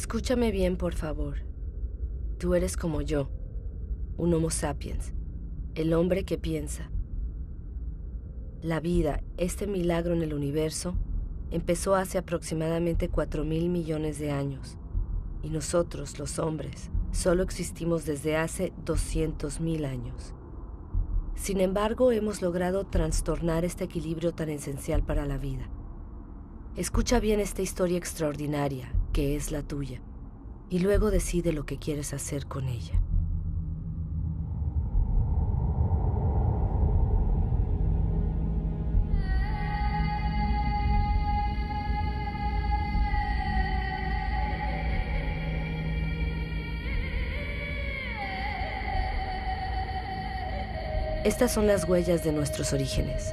Escúchame bien, por favor. Tú eres como yo, un Homo sapiens, el hombre que piensa. La vida, este milagro en el universo, empezó hace aproximadamente 4.000 millones de años. Y nosotros, los hombres, solo existimos desde hace 200.000 años. Sin embargo, hemos logrado trastornar este equilibrio tan esencial para la vida. Escucha bien esta historia extraordinaria, que es la tuya, y luego decide lo que quieres hacer con ella. Estas son las huellas de nuestros orígenes.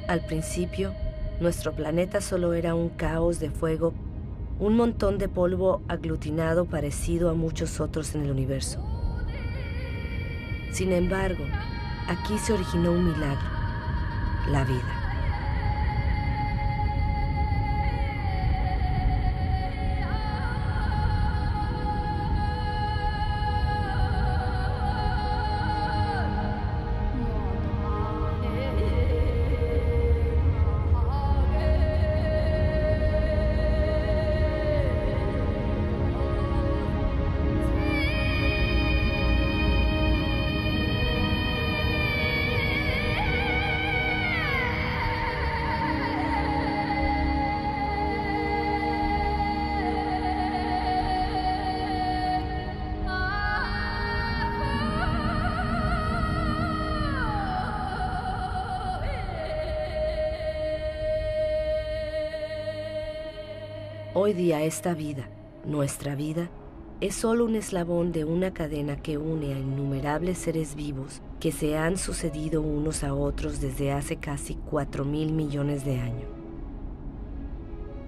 Al principio, nuestro planeta solo era un caos de fuego, un montón de polvo aglutinado parecido a muchos otros en el universo. Sin embargo, aquí se originó un milagro, la vida. Hoy día esta vida, nuestra vida, es solo un eslabón de una cadena que une a innumerables seres vivos que se han sucedido unos a otros desde hace casi 4.000 millones de años.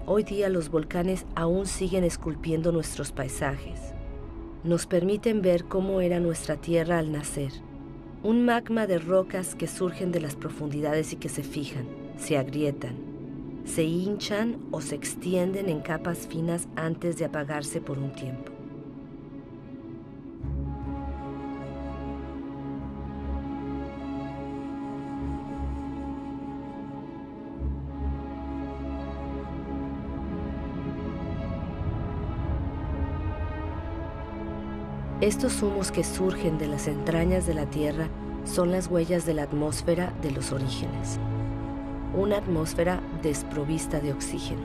Hoy día los volcanes aún siguen esculpiendo nuestros paisajes. Nos permiten ver cómo era nuestra Tierra al nacer. Un magma de rocas que surgen de las profundidades y que se fijan, se agrietan, se hinchan o se extienden en capas finas antes de apagarse por un tiempo. Estos humos que surgen de las entrañas de la Tierra son las huellas de la atmósfera de los orígenes. Una atmósfera desprovista de oxígeno.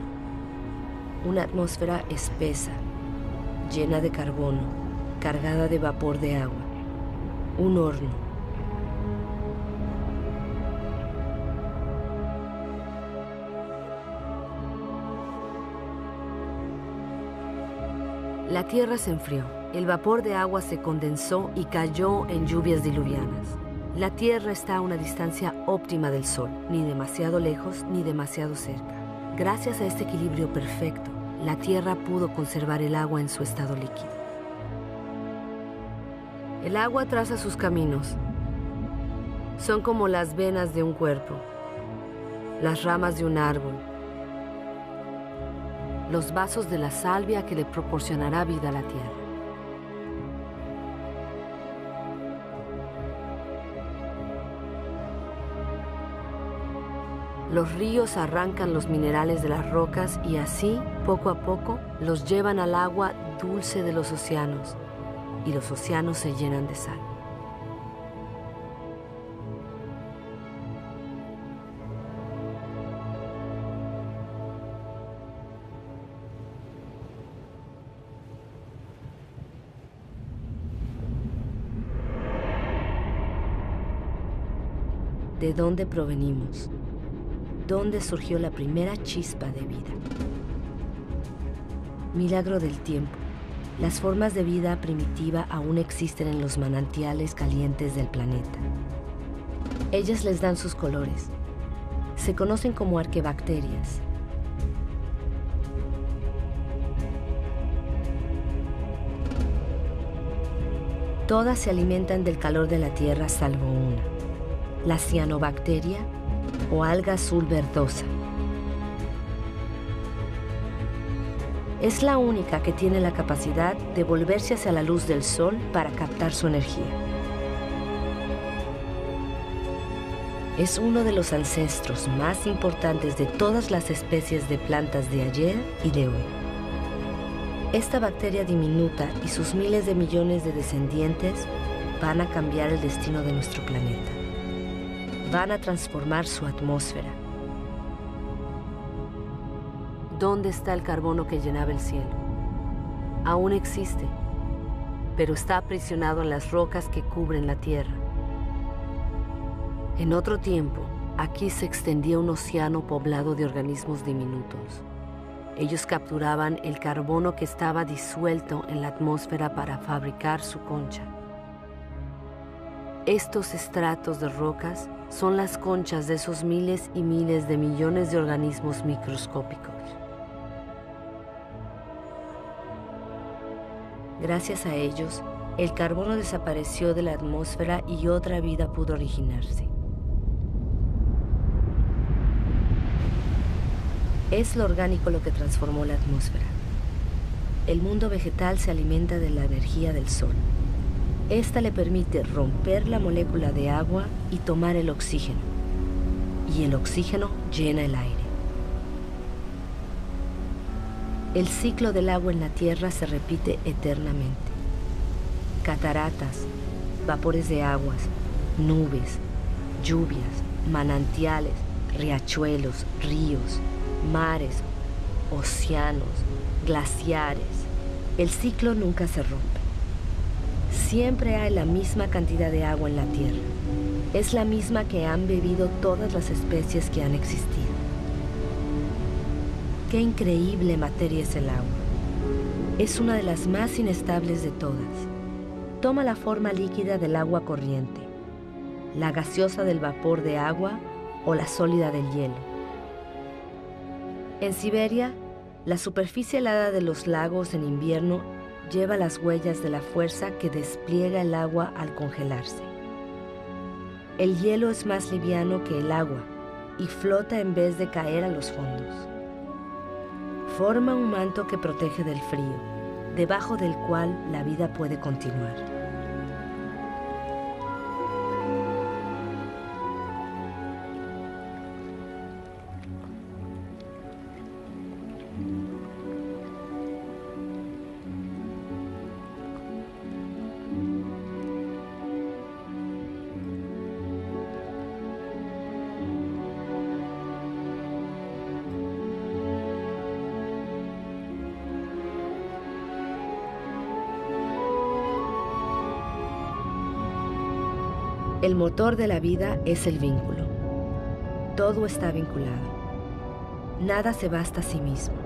Una atmósfera espesa, llena de carbono, cargada de vapor de agua. Un horno. La Tierra se enfrió. El vapor de agua se condensó y cayó en lluvias diluvianas. La Tierra está a una distancia óptima del Sol, ni demasiado lejos ni demasiado cerca. Gracias a este equilibrio perfecto, la Tierra pudo conservar el agua en su estado líquido. El agua traza sus caminos. Son como las venas de un cuerpo, las ramas de un árbol, los vasos de la salvia que le proporcionará vida a la Tierra. Los ríos arrancan los minerales de las rocas y así, poco a poco, los llevan al agua dulce de los océanos, y los océanos se llenan de sal. ¿De dónde provenimos? ¿Dónde surgió la primera chispa de vida? Milagro del tiempo. Las formas de vida primitiva aún existen en los manantiales calientes del planeta. Ellas les dan sus colores. Se conocen como arquebacterias. Todas se alimentan del calor de la Tierra salvo una, la cianobacteria o alga azul verdosa. Es la única que tiene la capacidad de volverse hacia la luz del sol para captar su energía. Es uno de los ancestros más importantes de todas las especies de plantas de ayer y de hoy. Esta bacteria diminuta y sus miles de millones de descendientes van a cambiar el destino de nuestro planeta. Van a transformar su atmósfera. ¿Dónde está el carbono que llenaba el cielo? Aún existe, pero está aprisionado en las rocas que cubren la Tierra. En otro tiempo, aquí se extendía un océano poblado de organismos diminutos. Ellos capturaban el carbono que estaba disuelto en la atmósfera para fabricar su concha. Estos estratos de rocas son las conchas de esos miles y miles de millones de organismos microscópicos. Gracias a ellos, el carbono desapareció de la atmósfera y otra vida pudo originarse. Es lo orgánico lo que transformó la atmósfera. El mundo vegetal se alimenta de la energía del sol. Esta le permite romper la molécula de agua y tomar el oxígeno. Y el oxígeno llena el aire. El ciclo del agua en la Tierra se repite eternamente. Cataratas, vapores de aguas, nubes, lluvias, manantiales, riachuelos, ríos, mares, océanos, glaciares. El ciclo nunca se rompe. Siempre hay la misma cantidad de agua en la Tierra. Es la misma que han bebido todas las especies que han existido. Qué increíble materia es el agua. Es una de las más inestables de todas. Toma la forma líquida del agua corriente, la gaseosa del vapor de agua o la sólida del hielo. En Siberia, la superficie helada de los lagos en invierno lleva las huellas de la fuerza que despliega el agua al congelarse. El hielo es más liviano que el agua y flota en vez de caer a los fondos. Forma un manto que protege del frío, debajo del cual la vida puede continuar. El motor de la vida es el vínculo. Todo está vinculado. Nada se basta a sí mismo.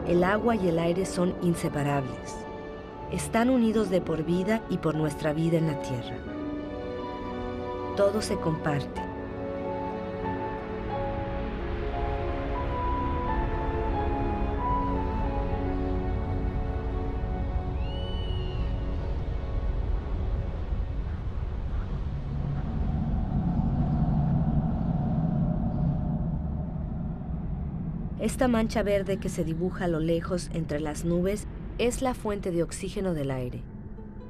El agua y el aire son inseparables. Están unidos de por vida y por nuestra vida en la Tierra. Todo se comparte. Esta mancha verde que se dibuja a lo lejos entre las nubes es la fuente de oxígeno del aire.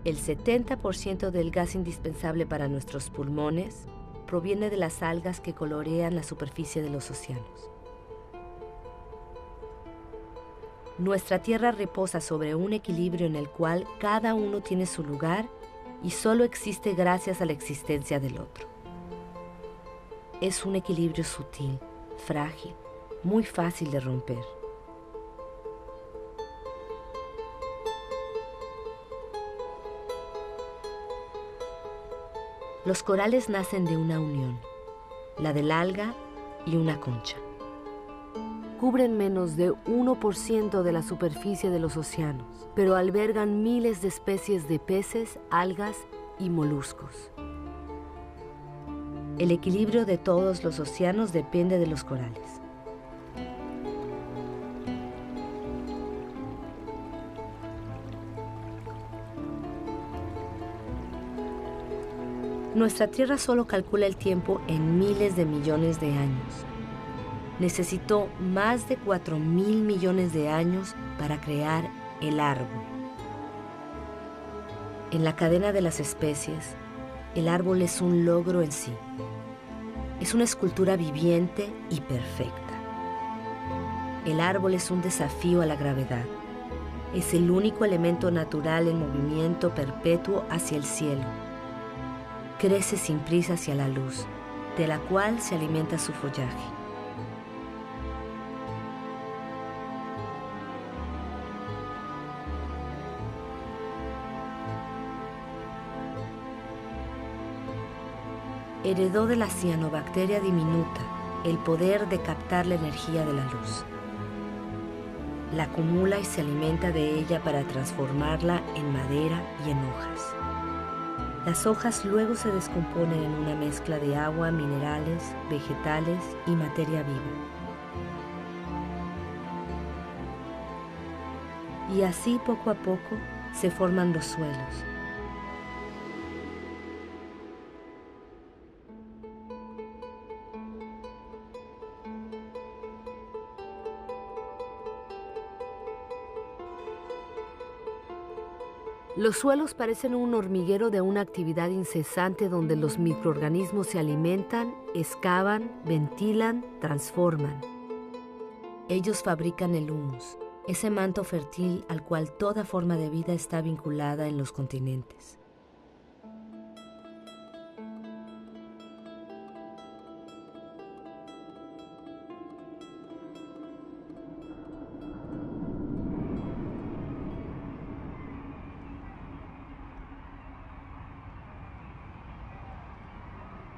El 70% del gas indispensable para nuestros pulmones proviene de las algas que colorean la superficie de los océanos. Nuestra Tierra reposa sobre un equilibrio en el cual cada uno tiene su lugar y solo existe gracias a la existencia del otro. Es un equilibrio sutil, frágil, muy fácil de romper. Los corales nacen de una unión, la del alga y una concha. Cubren menos de 1% de la superficie de los océanos, pero albergan miles de especies de peces, algas y moluscos. El equilibrio de todos los océanos depende de los corales. Nuestra Tierra solo calcula el tiempo en miles de millones de años. necesitó más de 4.000 millones de años para crear el árbol. En la cadena de las especies, el árbol es un logro en sí. Es una escultura viviente y perfecta. El árbol es un desafío a la gravedad. Es el único elemento natural en movimiento perpetuo hacia el cielo. Crece sin prisa hacia la luz, de la cual se alimenta su follaje. Heredó de la cianobacteria diminuta el poder de captar la energía de la luz. La acumula y se alimenta de ella para transformarla en madera y en hojas. Las hojas luego se descomponen en una mezcla de agua, minerales, vegetales y materia viva. Y así poco a poco se forman los suelos. Los suelos parecen un hormiguero de una actividad incesante donde los microorganismos se alimentan, excavan, ventilan, transforman. Ellos fabrican el humus, ese manto fértil al cual toda forma de vida está vinculada en los continentes.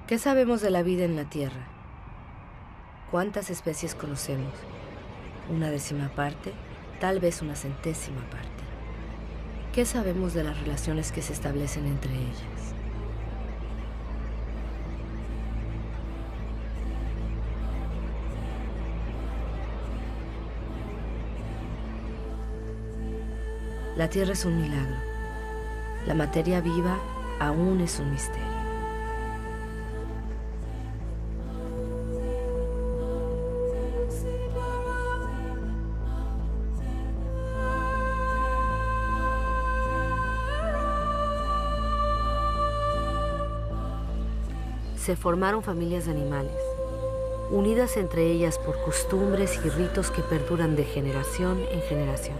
¿Qué sabemos de la vida en la Tierra? ¿Cuántas especies conocemos? ¿Una décima parte? Tal vez una centésima parte. ¿Qué sabemos de las relaciones que se establecen entre ellas? La Tierra es un milagro. La materia viva aún es un misterio. Se formaron familias de animales, unidas entre ellas por costumbres y ritos que perduran de generación en generación.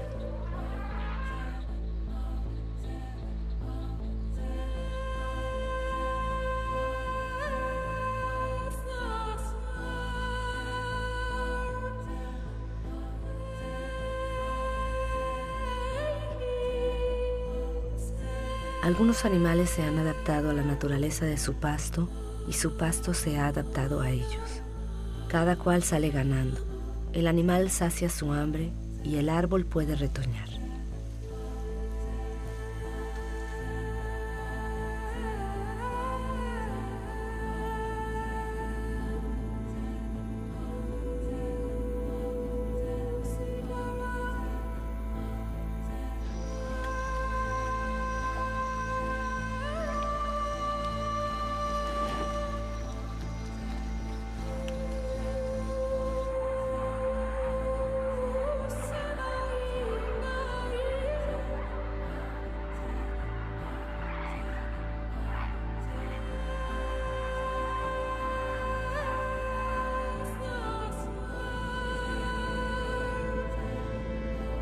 Algunos animales se han adaptado a la naturaleza de su pasto y su pasto se ha adaptado a ellos. Cada cual sale ganando. El animal sacia su hambre y el árbol puede retoñar.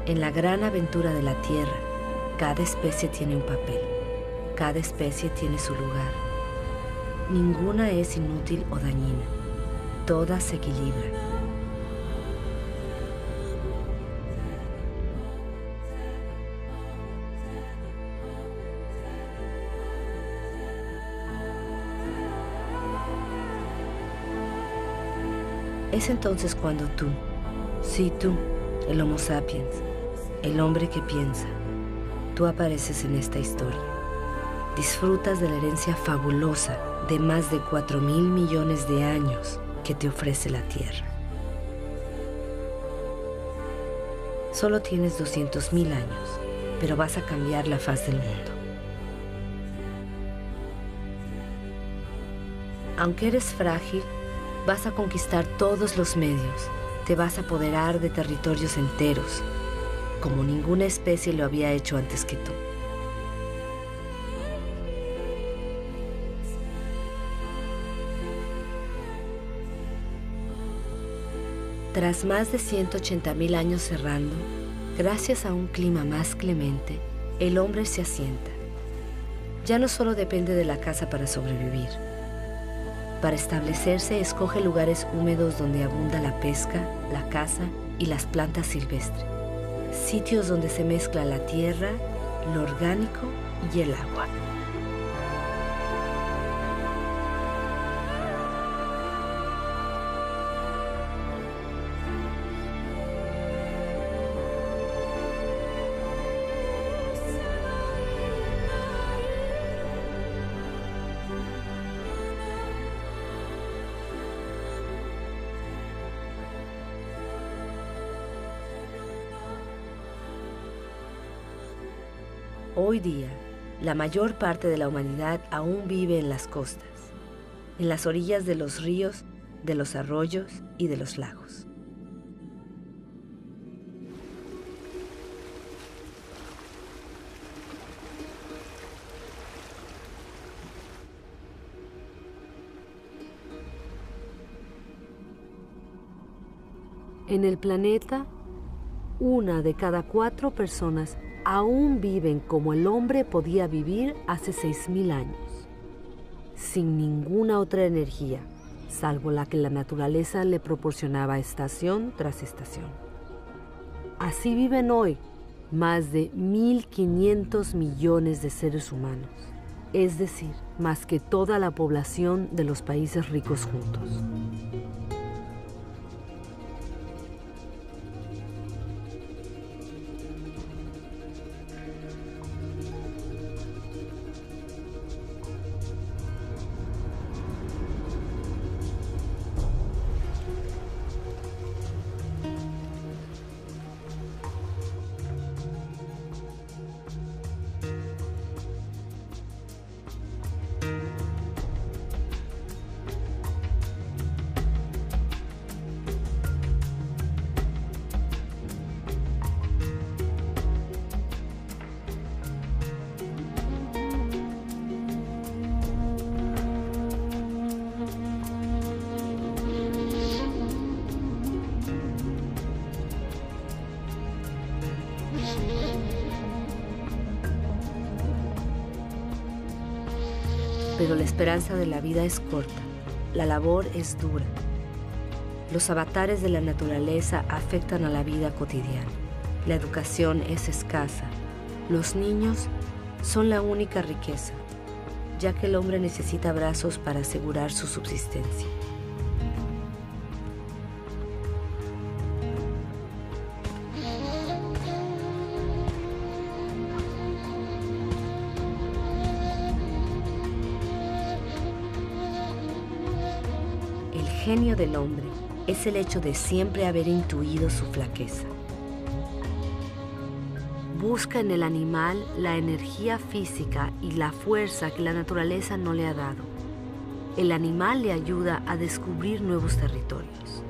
En la gran aventura de la Tierra, cada especie tiene un papel, cada especie tiene su lugar. Ninguna es inútil o dañina, todas se equilibran. Es entonces cuando tú, sí tú, el Homo sapiens, el hombre que piensa, tú apareces en esta historia. Disfrutas de la herencia fabulosa de más de 4.000 millones de años que te ofrece la Tierra. Solo tienes 200.000 años, pero vas a cambiar la faz del mundo. Aunque eres frágil, Vas a conquistar todos los medios. Te vas a apoderar de territorios enteros, como ninguna especie lo había hecho antes que tú. Tras más de 180.000 años cerrando, gracias a un clima más clemente, el hombre se asienta. Ya no solo depende de la caza para sobrevivir. Para establecerse, escoge lugares húmedos donde abunda la pesca, la caza y las plantas silvestres. Sitios donde se mezcla la tierra, lo orgánico y el agua. Hoy día, la mayor parte de la humanidad aún vive en las costas, en las orillas de los ríos, de los arroyos y de los lagos. En el planeta, 1 de cada 4 personas aún viven como el hombre podía vivir hace 6.000 años, sin ninguna otra energía, salvo la que la naturaleza le proporcionaba estación tras estación. Así viven hoy más de 1.500 millones de seres humanos, es decir, más que toda la población de los países ricos juntos. Pero la esperanza de la vida es corta, la labor es dura. Los avatares de la naturaleza afectan a la vida cotidiana. La educación es escasa. Los niños son la única riqueza, ya que el hombre necesita brazos para asegurar su subsistencia. El genio del hombre es el hecho de siempre haber intuido su flaqueza. Busca en el animal la energía física y la fuerza que la naturaleza no le ha dado. El animal le ayuda a descubrir nuevos territorios.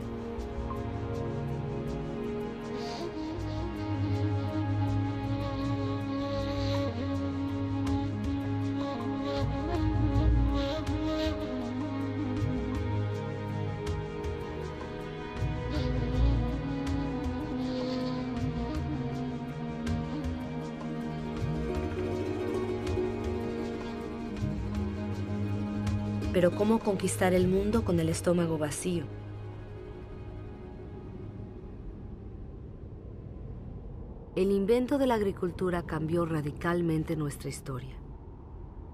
Pero ¿cómo conquistar el mundo con el estómago vacío? El invento de la agricultura cambió radicalmente nuestra historia.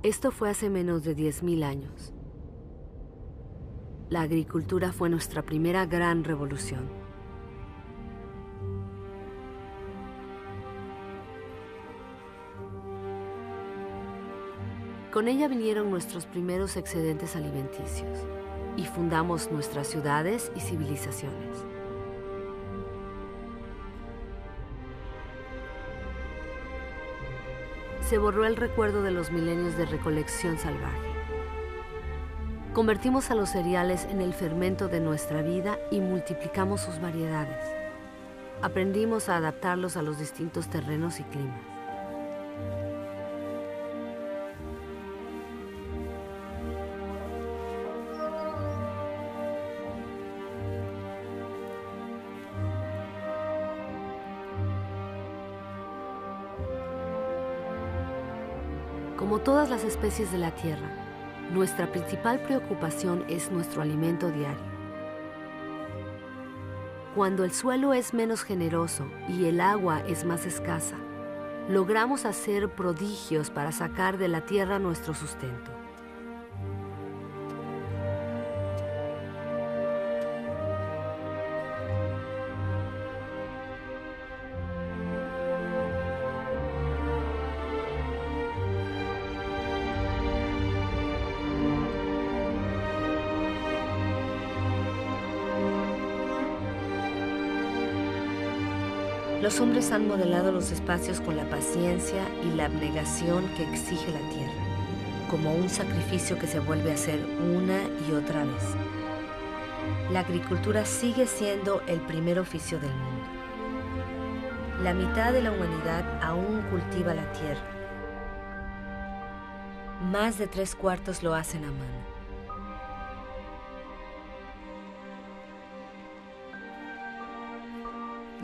Esto fue hace menos de 10.000 años. La agricultura fue nuestra primera gran revolución. Con ella vinieron nuestros primeros excedentes alimenticios y fundamos nuestras ciudades y civilizaciones. Se borró el recuerdo de los milenios de recolección salvaje. Convertimos a los cereales en el fermento de nuestra vida y multiplicamos sus variedades. Aprendimos a adaptarlos a los distintos terrenos y climas. Como todas las especies de la Tierra, nuestra principal preocupación es nuestro alimento diario. Cuando el suelo es menos generoso y el agua es más escasa, logramos hacer prodigios para sacar de la tierra nuestro sustento. Los hombres han modelado los espacios con la paciencia y la abnegación que exige la tierra, como un sacrificio que se vuelve a hacer una y otra vez. La agricultura sigue siendo el primer oficio del mundo. La mitad de la humanidad aún cultiva la tierra. Más de 3/4 lo hacen a mano.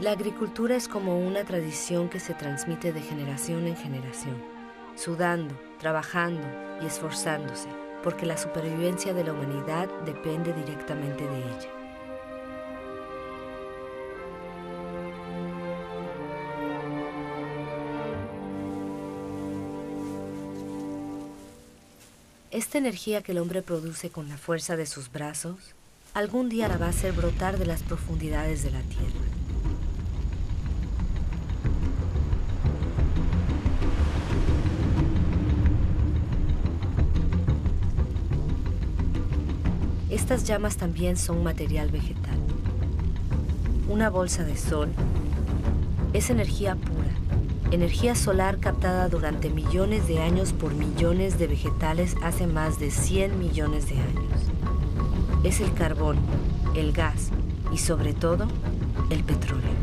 La agricultura es como una tradición que se transmite de generación en generación, sudando, trabajando y esforzándose, porque la supervivencia de la humanidad depende directamente de ella. Esta energía que el hombre produce con la fuerza de sus brazos, algún día la va a hacer brotar de las profundidades de la tierra. Estas llamas también son material vegetal. Una bolsa de sol es energía pura, energía solar captada durante millones de años por millones de vegetales hace más de 100 millones de años. Es el carbón, el gas y sobre todo el petróleo.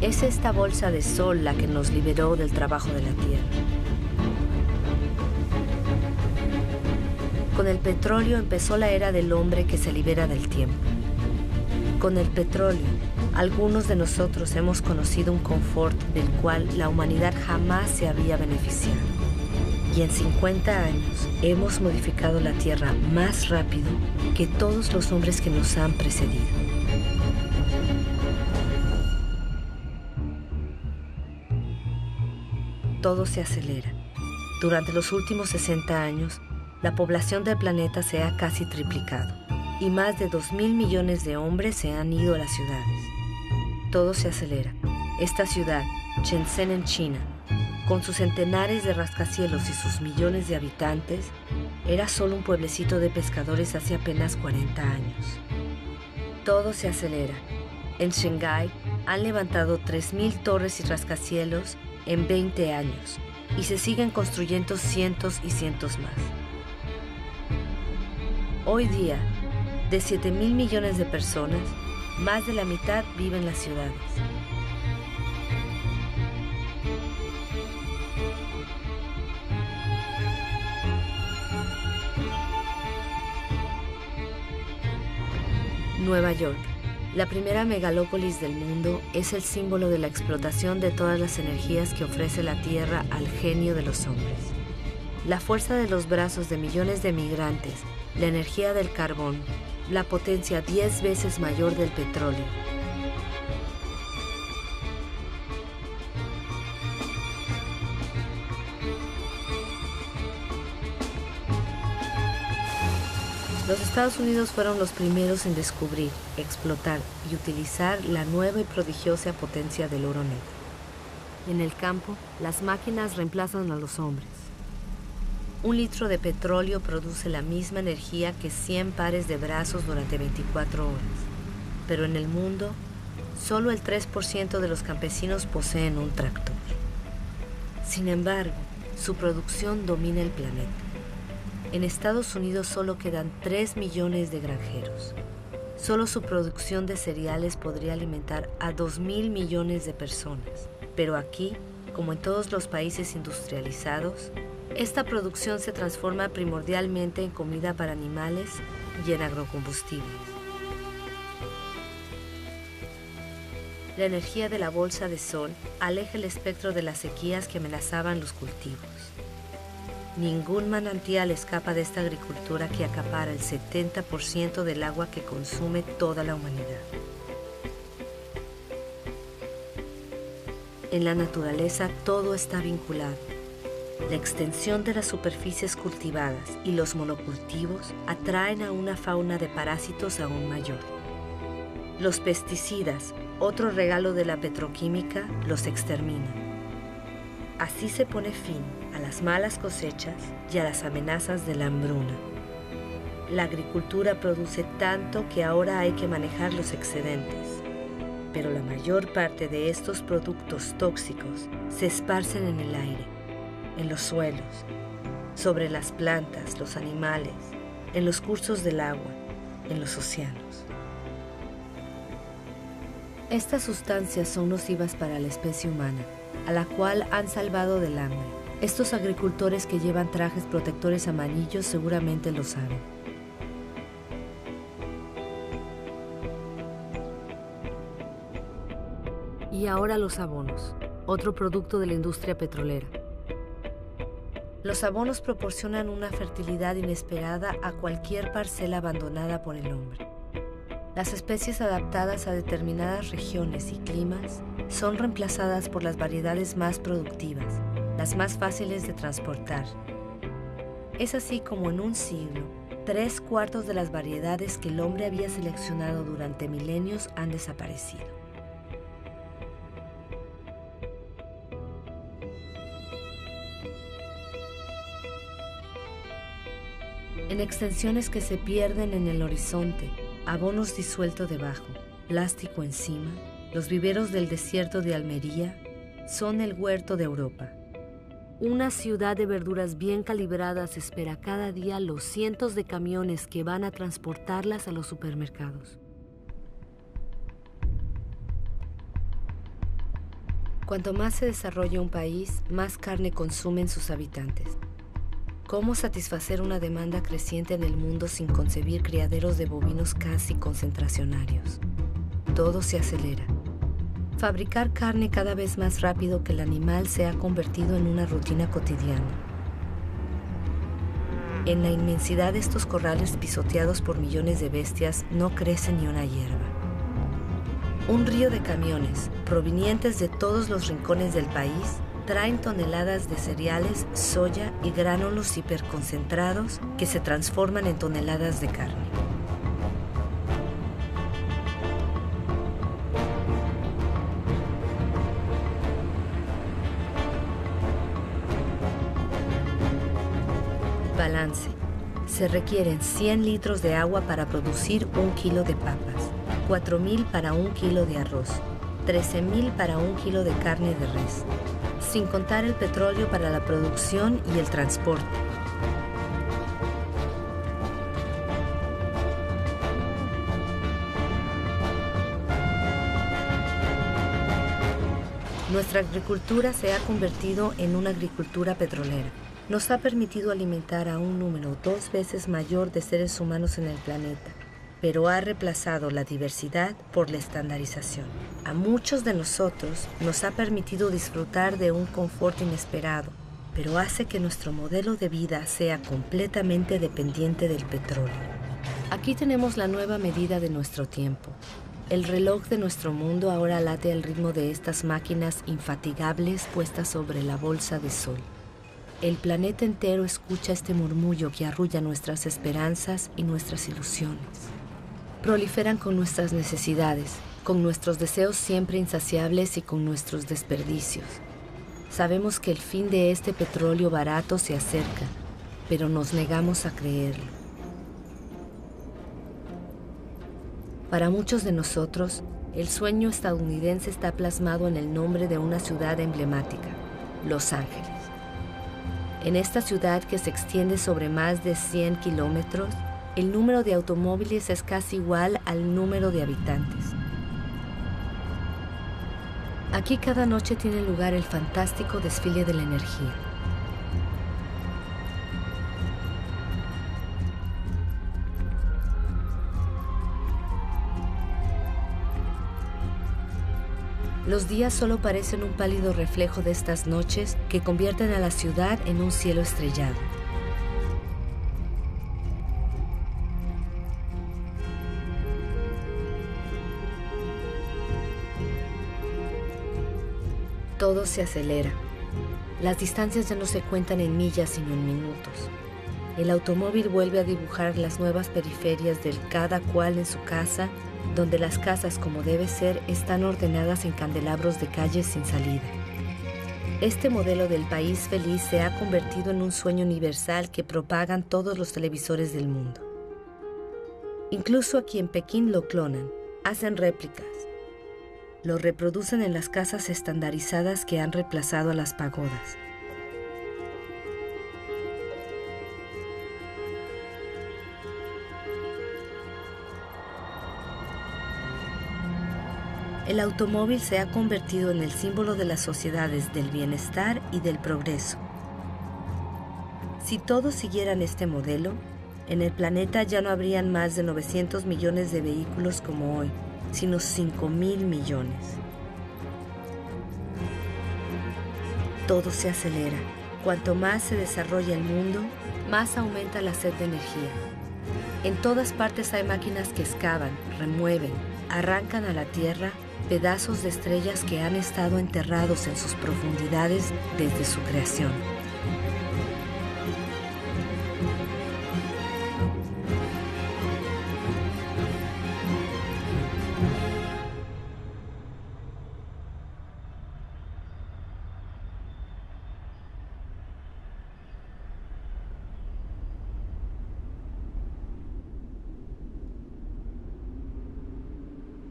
Es esta bolsa de sol la que nos liberó del trabajo de la tierra. Con el petróleo empezó la era del hombre que se libera del tiempo. Con el petróleo, algunos de nosotros hemos conocido un confort del cual la humanidad jamás se había beneficiado. Y en 50 años hemos modificado la tierra más rápido que todos los hombres que nos han precedido. Todo se acelera. Durante los últimos 60 años, la población del planeta se ha casi triplicado y más de 2.000 millones de hombres se han ido a las ciudades. Todo se acelera. Esta ciudad, Shenzhen en China, con sus centenares de rascacielos y sus millones de habitantes, era solo un pueblecito de pescadores hace apenas 40 años. Todo se acelera. En Shanghái han levantado 3.000 torres y rascacielos en 20 años y se siguen construyendo cientos y cientos más. Hoy día, de 7.000 millones de personas, más de la mitad viven en las ciudades. Nueva York, la primera megalópolis del mundo, es el símbolo de la explotación de todas las energías que ofrece la Tierra al genio de los hombres. La fuerza de los brazos de millones de migrantes, la energía del carbón, la potencia 10 veces mayor del petróleo. Los Estados Unidos fueron los primeros en descubrir, explotar y utilizar la nueva y prodigiosa potencia del oro negro. En el campo, las máquinas reemplazan a los hombres. 1 litro de petróleo produce la misma energía que 100 pares de brazos durante 24 horas. pero en el mundo, solo el 3% de los campesinos poseen un tractor. Sin embargo, su producción domina el planeta. En Estados Unidos solo quedan 3 millones de granjeros. Solo su producción de cereales podría alimentar a 2.000 millones de personas. Pero aquí, como en todos los países industrializados, esta producción se transforma primordialmente en comida para animales y en agrocombustibles. La energía de la bolsa de sol aleja el espectro de las sequías que amenazaban los cultivos. Ningún manantial escapa de esta agricultura que acapara el 70% del agua que consume toda la humanidad. En la naturaleza todo está vinculado. La extensión de las superficies cultivadas y los monocultivos atraen a una fauna de parásitos aún mayor. Los pesticidas, otro regalo de la petroquímica, los exterminan. Así se pone fin a las malas cosechas y a las amenazas de la hambruna. La agricultura produce tanto que ahora hay que manejar los excedentes, pero la mayor parte de estos productos tóxicos se esparcen en el aire, en los suelos, sobre las plantas, los animales, en los cursos del agua, en los océanos. Estas sustancias son nocivas para la especie humana, a la cual han salvado del hambre. Estos agricultores que llevan trajes protectores amarillos seguramente lo saben. Y ahora los abonos, otro producto de la industria petrolera. Los abonos proporcionan una fertilidad inesperada a cualquier parcela abandonada por el hombre. Las especies adaptadas a determinadas regiones y climas son reemplazadas por las variedades más productivas, las más fáciles de transportar. Es así como en un siglo, 3/4 de las variedades que el hombre había seleccionado durante milenios han desaparecido. En extensiones que se pierden en el horizonte, abonos disueltos debajo, plástico encima, los viveros del desierto de Almería son el huerto de Europa. Una ciudad de verduras bien calibradas espera cada día los cientos de camiones que van a transportarlas a los supermercados. Cuanto más se desarrolla un país, más carne consumen sus habitantes. ¿Cómo satisfacer una demanda creciente en el mundo sin concebir criaderos de bovinos casi concentracionarios? Todo se acelera. Fabricar carne cada vez más rápido que el animal se ha convertido en una rutina cotidiana. En la inmensidad de estos corrales pisoteados por millones de bestias no crece ni una hierba. Un río de camiones, provenientes de todos los rincones del país, traen toneladas de cereales, soya y gránulos hiperconcentrados que se transforman en toneladas de carne. Balance. Se requieren 100 litros de agua para producir 1 kilo de papas, 4.000 para 1 kilo de arroz, 13.000 para 1 kilo de carne de res, sin contar el petróleo para la producción y el transporte. Nuestra agricultura se ha convertido en una agricultura petrolera. Nos ha permitido alimentar a un número 2 veces mayor de seres humanos en el planeta, pero ha reemplazado la diversidad por la estandarización. A muchos de nosotros nos ha permitido disfrutar de un confort inesperado, pero hace que nuestro modelo de vida sea completamente dependiente del petróleo. Aquí tenemos la nueva medida de nuestro tiempo. El reloj de nuestro mundo ahora late al ritmo de estas máquinas infatigables puestas sobre la bolsa de sol. El planeta entero escucha este murmullo que arrulla nuestras esperanzas y nuestras ilusiones. Proliferan con nuestras necesidades, con nuestros deseos siempre insaciables y con nuestros desperdicios. Sabemos que el fin de este petróleo barato se acerca, pero nos negamos a creerlo. Para muchos de nosotros, el sueño estadounidense está plasmado en el nombre de una ciudad emblemática, Los Ángeles. En esta ciudad, que se extiende sobre más de 100 kilómetros, el número de automóviles es casi igual al número de habitantes. Aquí cada noche tiene lugar el fantástico desfile de la energía. Los días solo parecen un pálido reflejo de estas noches que convierten a la ciudad en un cielo estrellado. Todo se acelera. Las distancias ya no se cuentan en millas sino en minutos. El automóvil vuelve a dibujar las nuevas periferias del cada cual en su casa, donde las casas, como debe ser, están ordenadas en candelabros de calles sin salida. Este modelo del país feliz se ha convertido en un sueño universal que propagan todos los televisores del mundo. Incluso aquí en Pekín lo clonan, hacen réplicas. Lo reproducen en las casas estandarizadas que han reemplazado a las pagodas. El automóvil se ha convertido en el símbolo de las sociedades del bienestar y del progreso. Si todos siguieran este modelo, en el planeta ya no habrían más de 900 millones de vehículos como hoy, sino 5.000 millones. Todo se acelera. Cuanto más se desarrolla el mundo, más aumenta la sed de energía. En todas partes hay máquinas que excavan, remueven, arrancan a la tierra pedazos de estrellas que han estado enterrados en sus profundidades desde su creación.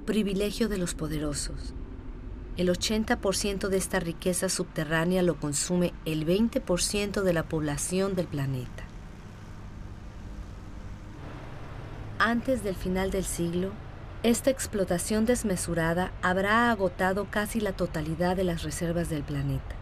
Privilegio de los poderosos. El 80% de esta riqueza subterránea lo consume el 20% de la población del planeta. Antes del final del siglo, esta explotación desmesurada habrá agotado casi la totalidad de las reservas del planeta.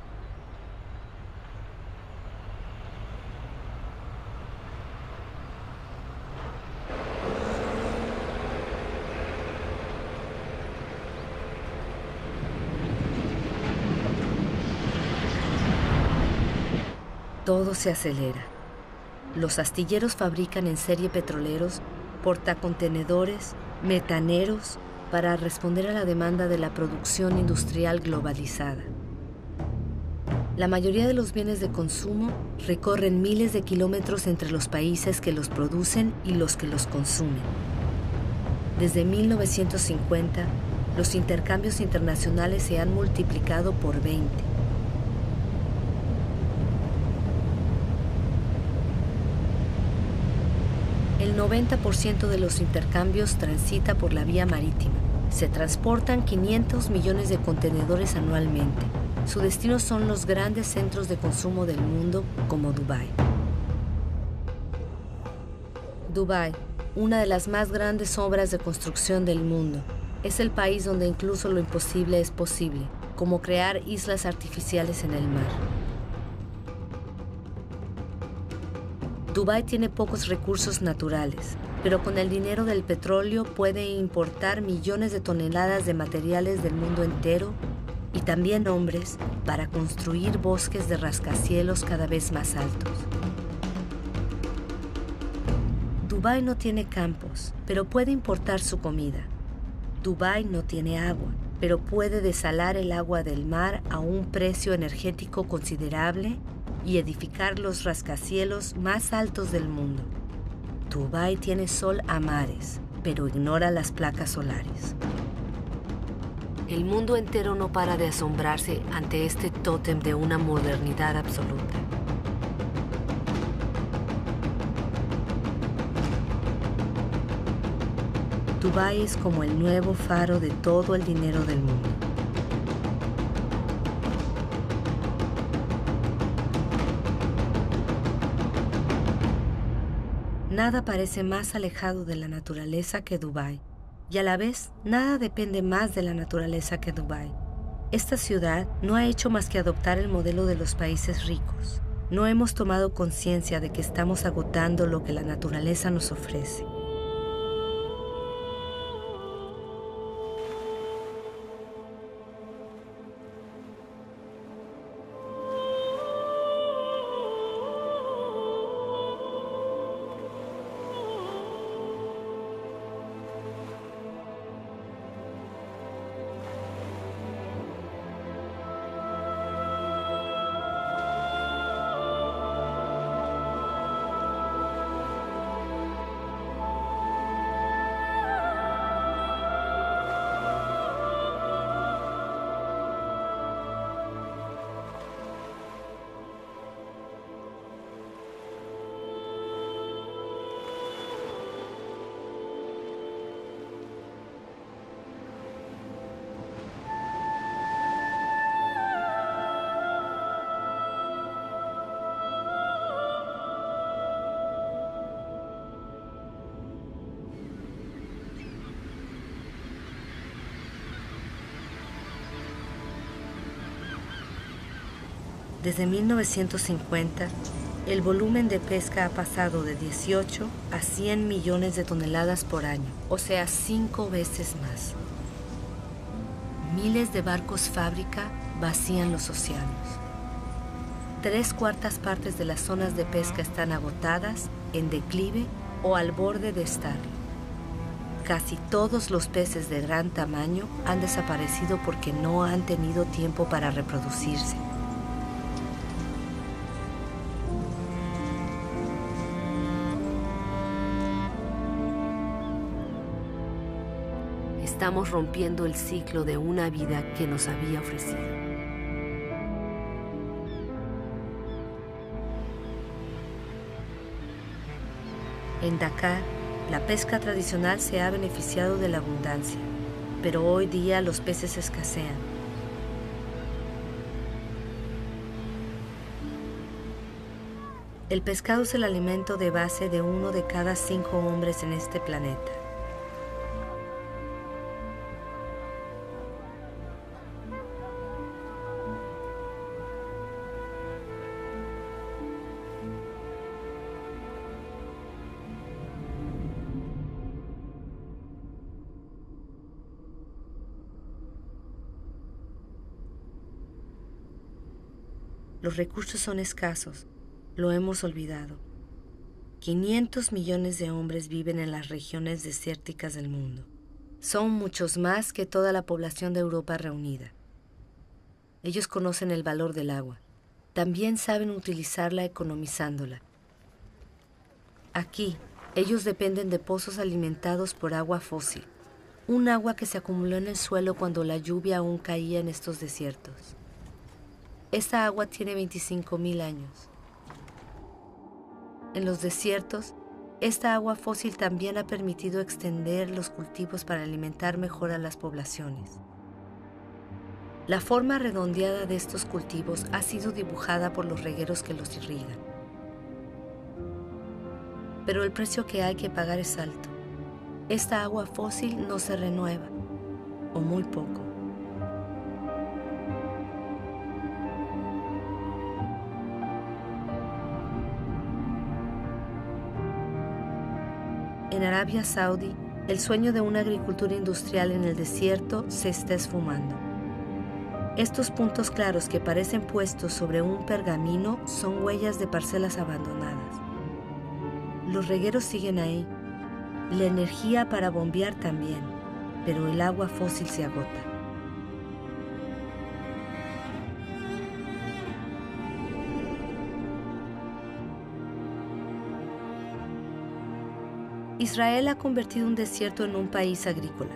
Todo se acelera. Los astilleros fabrican en serie petroleros, portacontenedores, metaneros para responder a la demanda de la producción industrial globalizada. La mayoría de los bienes de consumo recorren miles de kilómetros entre los países que los producen y los que los consumen. Desde 1950, los intercambios internacionales se han multiplicado por 20. El 90% de los intercambios transita por la vía marítima. Se transportan 500 millones de contenedores anualmente. Su destino son los grandes centros de consumo del mundo, como Dubái. Dubái, una de las más grandes obras de construcción del mundo, es el país donde incluso lo imposible es posible, como crear islas artificiales en el mar. Dubái tiene pocos recursos naturales, pero con el dinero del petróleo puede importar millones de toneladas de materiales del mundo entero y también hombres para construir bosques de rascacielos cada vez más altos. Dubái no tiene campos, pero puede importar su comida. Dubái no tiene agua, pero puede desalar el agua del mar a un precio energético considerable y edificar los rascacielos más altos del mundo. Dubái tiene sol a mares, pero ignora las placas solares. El mundo entero no para de asombrarse ante este tótem de una modernidad absoluta. Dubái es como el nuevo faro de todo el dinero del mundo. Nada parece más alejado de la naturaleza que Dubái, y a la vez nada depende más de la naturaleza que Dubái. Esta ciudad no ha hecho más que adoptar el modelo de los países ricos. No hemos tomado conciencia de que estamos agotando lo que la naturaleza nos ofrece. Desde 1950, el volumen de pesca ha pasado de 18 a 100 millones de toneladas por año, o sea, 5 veces más. Miles de barcos fábrica vacían los océanos. 3/4 partes de las zonas de pesca están agotadas, en declive o al borde de estarlo. Casi todos los peces de gran tamaño han desaparecido porque no han tenido tiempo para reproducirse. Estamos rompiendo el ciclo de una vida que nos había ofrecido. En Dakar, la pesca tradicional se ha beneficiado de la abundancia, pero hoy día los peces escasean. El pescado es el alimento de base de 1 de cada 5 hombres en este planeta. Los recursos son escasos, lo hemos olvidado. 500 millones de hombres viven en las regiones desérticas del mundo. Son muchos más que toda la población de Europa reunida. Ellos conocen el valor del agua. También saben utilizarla economizándola. Aquí, ellos dependen de pozos alimentados por agua fósil, un agua que se acumuló en el suelo cuando la lluvia aún caía en estos desiertos. Esta agua tiene 25.000 años. En los desiertos, esta agua fósil también ha permitido extender los cultivos para alimentar mejor a las poblaciones. La forma redondeada de estos cultivos ha sido dibujada por los regueros que los irrigan. Pero el precio que hay que pagar es alto. Esta agua fósil no se renueva, o muy poco. En Arabia Saudí, el sueño de una agricultura industrial en el desierto se está esfumando. Estos puntos claros que parecen puestos sobre un pergamino son huellas de parcelas abandonadas. Los regueros siguen ahí, la energía para bombear también, pero el agua fósil se agota. Israel ha convertido un desierto en un país agrícola.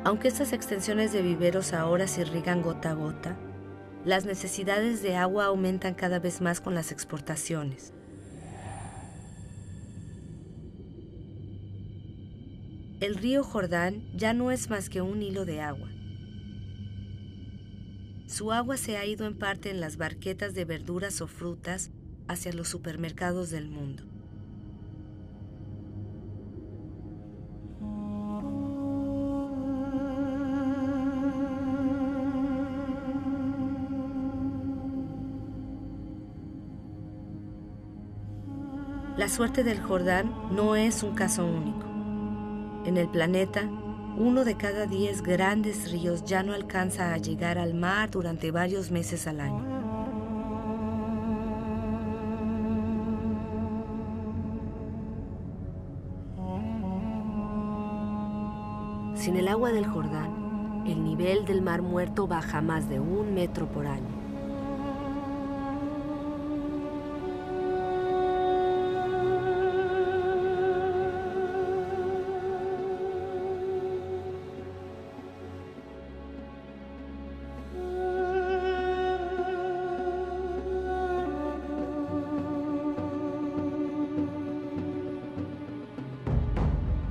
Aunque estas extensiones de viveros ahora se irrigan gota a gota, las necesidades de agua aumentan cada vez más con las exportaciones. El río Jordán ya no es más que un hilo de agua. Su agua se ha ido en parte en las barquetas de verduras o frutas hacia los supermercados del mundo. La suerte del Jordán no es un caso único. En el planeta, 1 de cada 10 grandes ríos ya no alcanza a llegar al mar durante varios meses al año. Sin el agua del Jordán, el nivel del Mar Muerto baja más de 1 metro por año.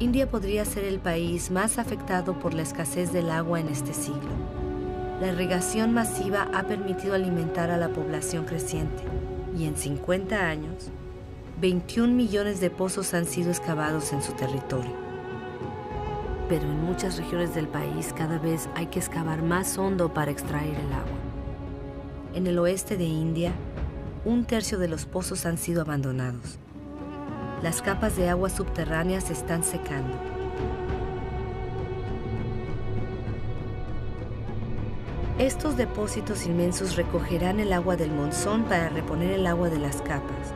India podría ser el país más afectado por la escasez del agua en este siglo. La irrigación masiva ha permitido alimentar a la población creciente y en 50 años, 21 millones de pozos han sido excavados en su territorio. Pero en muchas regiones del país cada vez hay que excavar más hondo para extraer el agua. En el oeste de India, 1/3 de los pozos han sido abandonados. Las capas de agua subterráneas se están secando. Estos depósitos inmensos recogerán el agua del monzón para reponer el agua de las capas.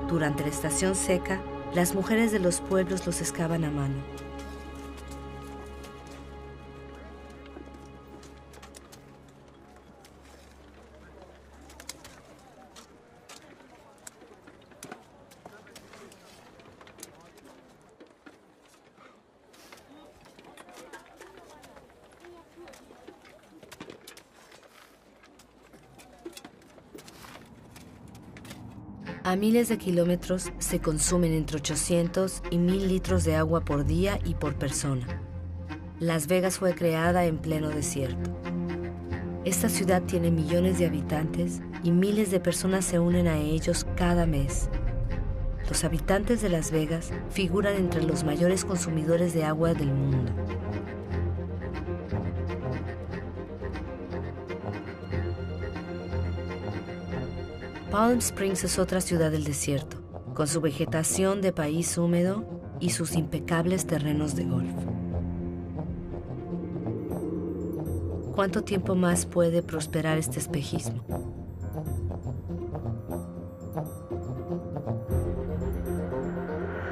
Durante la estación seca, las mujeres de los pueblos los excavan a mano. A miles de kilómetros se consumen entre 800 y 1000 litros de agua por día y por persona. Las Vegas fue creada en pleno desierto. Esta ciudad tiene millones de habitantes y miles de personas se unen a ellos cada mes. Los habitantes de Las Vegas figuran entre los mayores consumidores de agua del mundo. Palm Springs es otra ciudad del desierto, con su vegetación de país húmedo y sus impecables terrenos de golf. ¿Cuánto tiempo más puede prosperar este espejismo?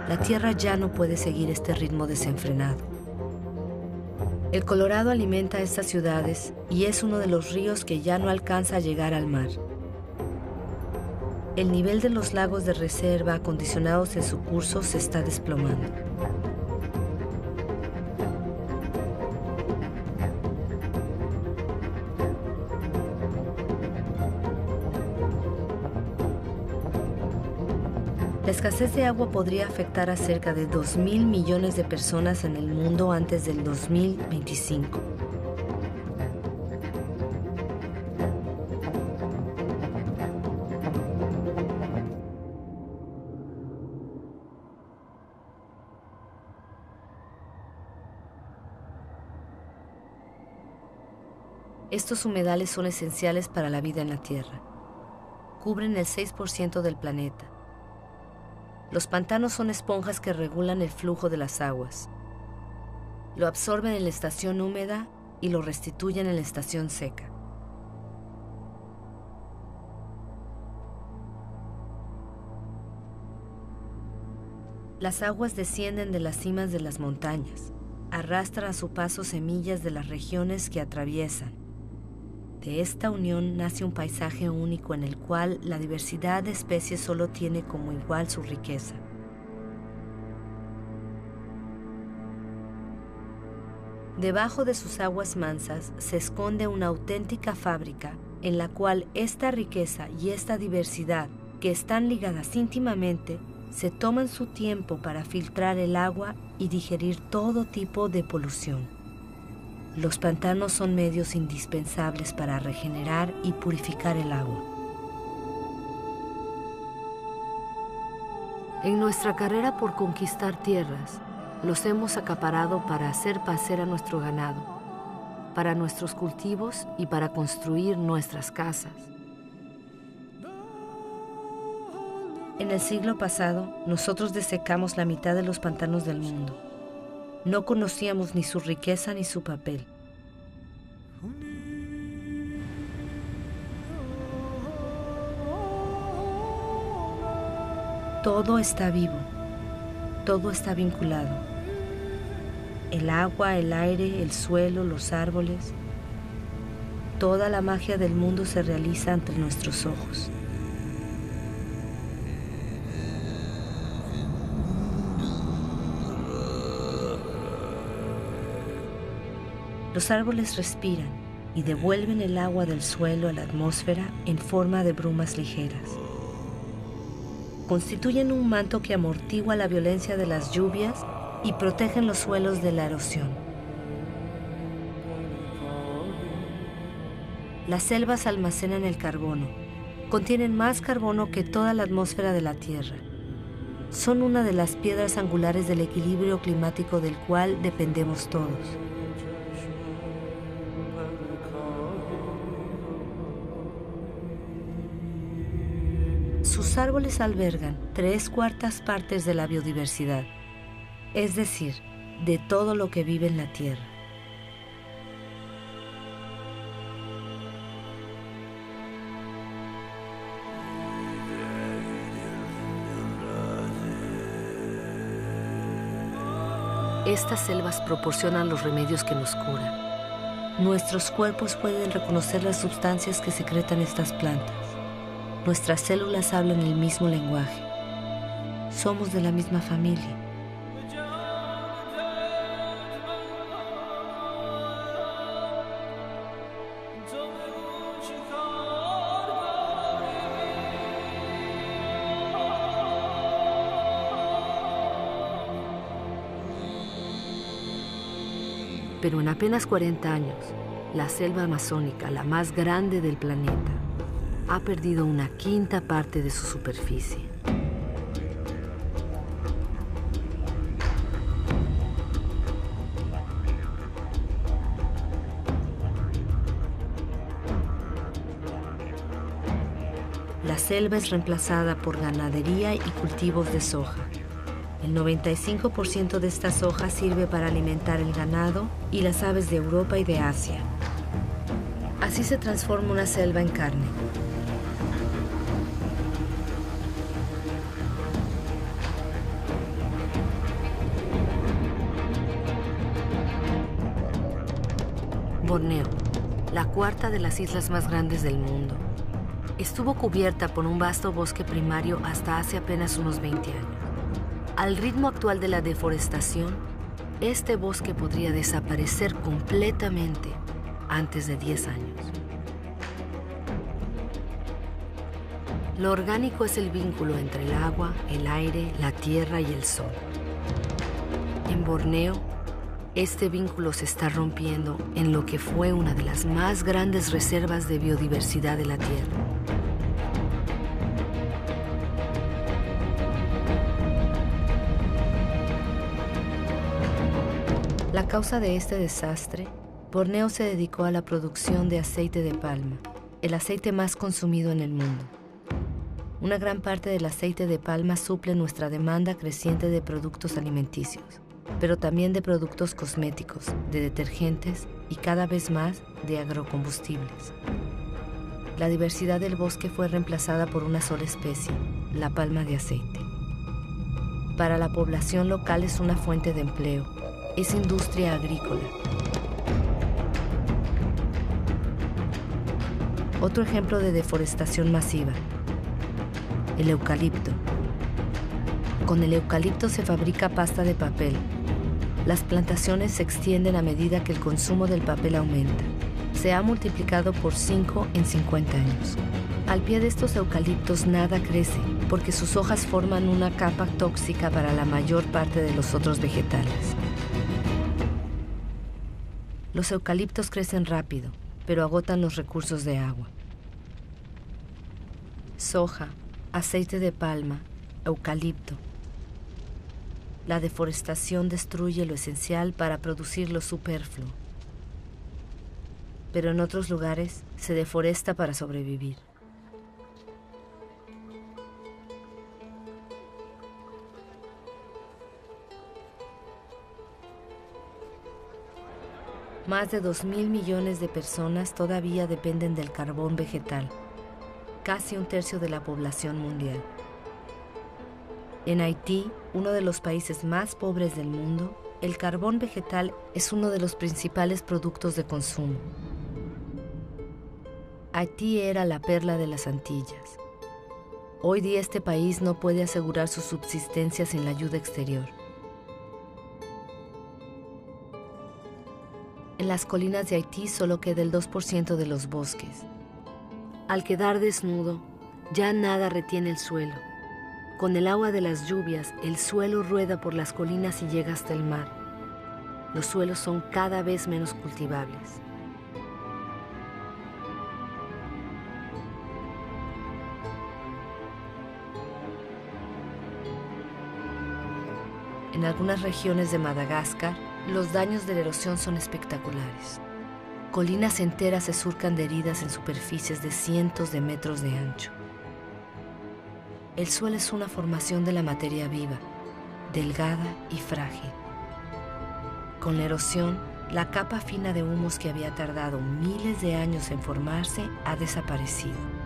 La tierra ya no puede seguir este ritmo desenfrenado. El Colorado alimenta a estas ciudades y es uno de los ríos que ya no alcanza a llegar al mar. El nivel de los lagos de reserva acondicionados en su curso se está desplomando. La escasez de agua podría afectar a cerca de 2.000 millones de personas en el mundo antes del 2025. Estos humedales son esenciales para la vida en la Tierra. Cubren el 6% del planeta. Los pantanos son esponjas que regulan el flujo de las aguas. Lo absorben en la estación húmeda y lo restituyen en la estación seca. Las aguas descienden de las cimas de las montañas, arrastran a su paso semillas de las regiones que atraviesan. De esta unión nace un paisaje único en el cual la diversidad de especies solo tiene como igual su riqueza. Debajo de sus aguas mansas se esconde una auténtica fábrica en la cual esta riqueza y esta diversidad, que están ligadas íntimamente, se toman su tiempo para filtrar el agua y digerir todo tipo de polución. Los pantanos son medios indispensables para regenerar y purificar el agua. En nuestra carrera por conquistar tierras, los hemos acaparado para hacer pacer a nuestro ganado, para nuestros cultivos y para construir nuestras casas. En el siglo pasado, nosotros desecamos la mitad de los pantanos del mundo. No conocíamos ni su riqueza ni su papel. Todo está vivo, todo está vinculado. El agua, el aire, el suelo, los árboles. Toda la magia del mundo se realiza ante nuestros ojos. Los árboles respiran y devuelven el agua del suelo a la atmósfera en forma de brumas ligeras. Constituyen un manto que amortigua la violencia de las lluvias y protegen los suelos de la erosión. Las selvas almacenan el carbono. Contienen más carbono que toda la atmósfera de la Tierra. Son una de las piedras angulares del equilibrio climático del cual dependemos todos. Sus árboles albergan 3/4 partes de la biodiversidad, es decir, de todo lo que vive en la Tierra. Estas selvas proporcionan los remedios que nos curan. Nuestros cuerpos pueden reconocer las sustancias que secretan estas plantas. Nuestras células hablan el mismo lenguaje. Somos de la misma familia. Pero en apenas 40 años, la selva amazónica, la más grande del planeta, ha perdido 1/5 parte de su superficie. La selva es reemplazada por ganadería y cultivos de soja. El 95% de esta soja sirve para alimentar el ganado y las aves de Europa y de Asia. Así se transforma una selva en carne. Borneo, la 4ª de las islas más grandes del mundo, estuvo cubierta por un vasto bosque primario hasta hace apenas unos 20 años. Al ritmo actual de la deforestación, este bosque podría desaparecer completamente antes de 10 años. Lo orgánico es el vínculo entre el agua, el aire, la tierra y el sol. En Borneo, este vínculo se está rompiendo en lo que fue una de las más grandes reservas de biodiversidad de la Tierra. A causa de este desastre, Borneo se dedicó a la producción de aceite de palma, el aceite más consumido en el mundo. Una gran parte del aceite de palma suple nuestra demanda creciente de productos alimenticios, pero también de productos cosméticos, de detergentes y cada vez más de agrocombustibles. La diversidad del bosque fue reemplazada por una sola especie, la palma de aceite. Para la población local es una fuente de empleo, es industria agrícola. Otro ejemplo de deforestación masiva, el eucalipto. Con el eucalipto se fabrica pasta de papel. Las plantaciones se extienden a medida que el consumo del papel aumenta. Se ha multiplicado por 5 en 50 años. Al pie de estos eucaliptos nada crece, porque sus hojas forman una capa tóxica para la mayor parte de los otros vegetales. Los eucaliptos crecen rápido, pero agotan los recursos de agua. Soja, aceite de palma, eucalipto. La deforestación destruye lo esencial para producir lo superfluo. Pero en otros lugares se deforesta para sobrevivir. Más de 2.000 millones de personas todavía dependen del carbón vegetal, casi un tercio de la población mundial. En Haití, uno de los países más pobres del mundo, el carbón vegetal es uno de los principales productos de consumo. Haití era la perla de las Antillas. Hoy día este país no puede asegurar su subsistencia sin la ayuda exterior. En las colinas de Haití solo queda el 2% de los bosques. Al quedar desnudo, ya nada retiene el suelo. Con el agua de las lluvias, el suelo rueda por las colinas y llega hasta el mar. Los suelos son cada vez menos cultivables. En algunas regiones de Madagascar, los daños de la erosión son espectaculares. Colinas enteras se surcan de heridas en superficies de cientos de metros de ancho. El suelo es una formación de la materia viva, delgada y frágil. Con la erosión, la capa fina de humos que había tardado miles de años en formarse ha desaparecido.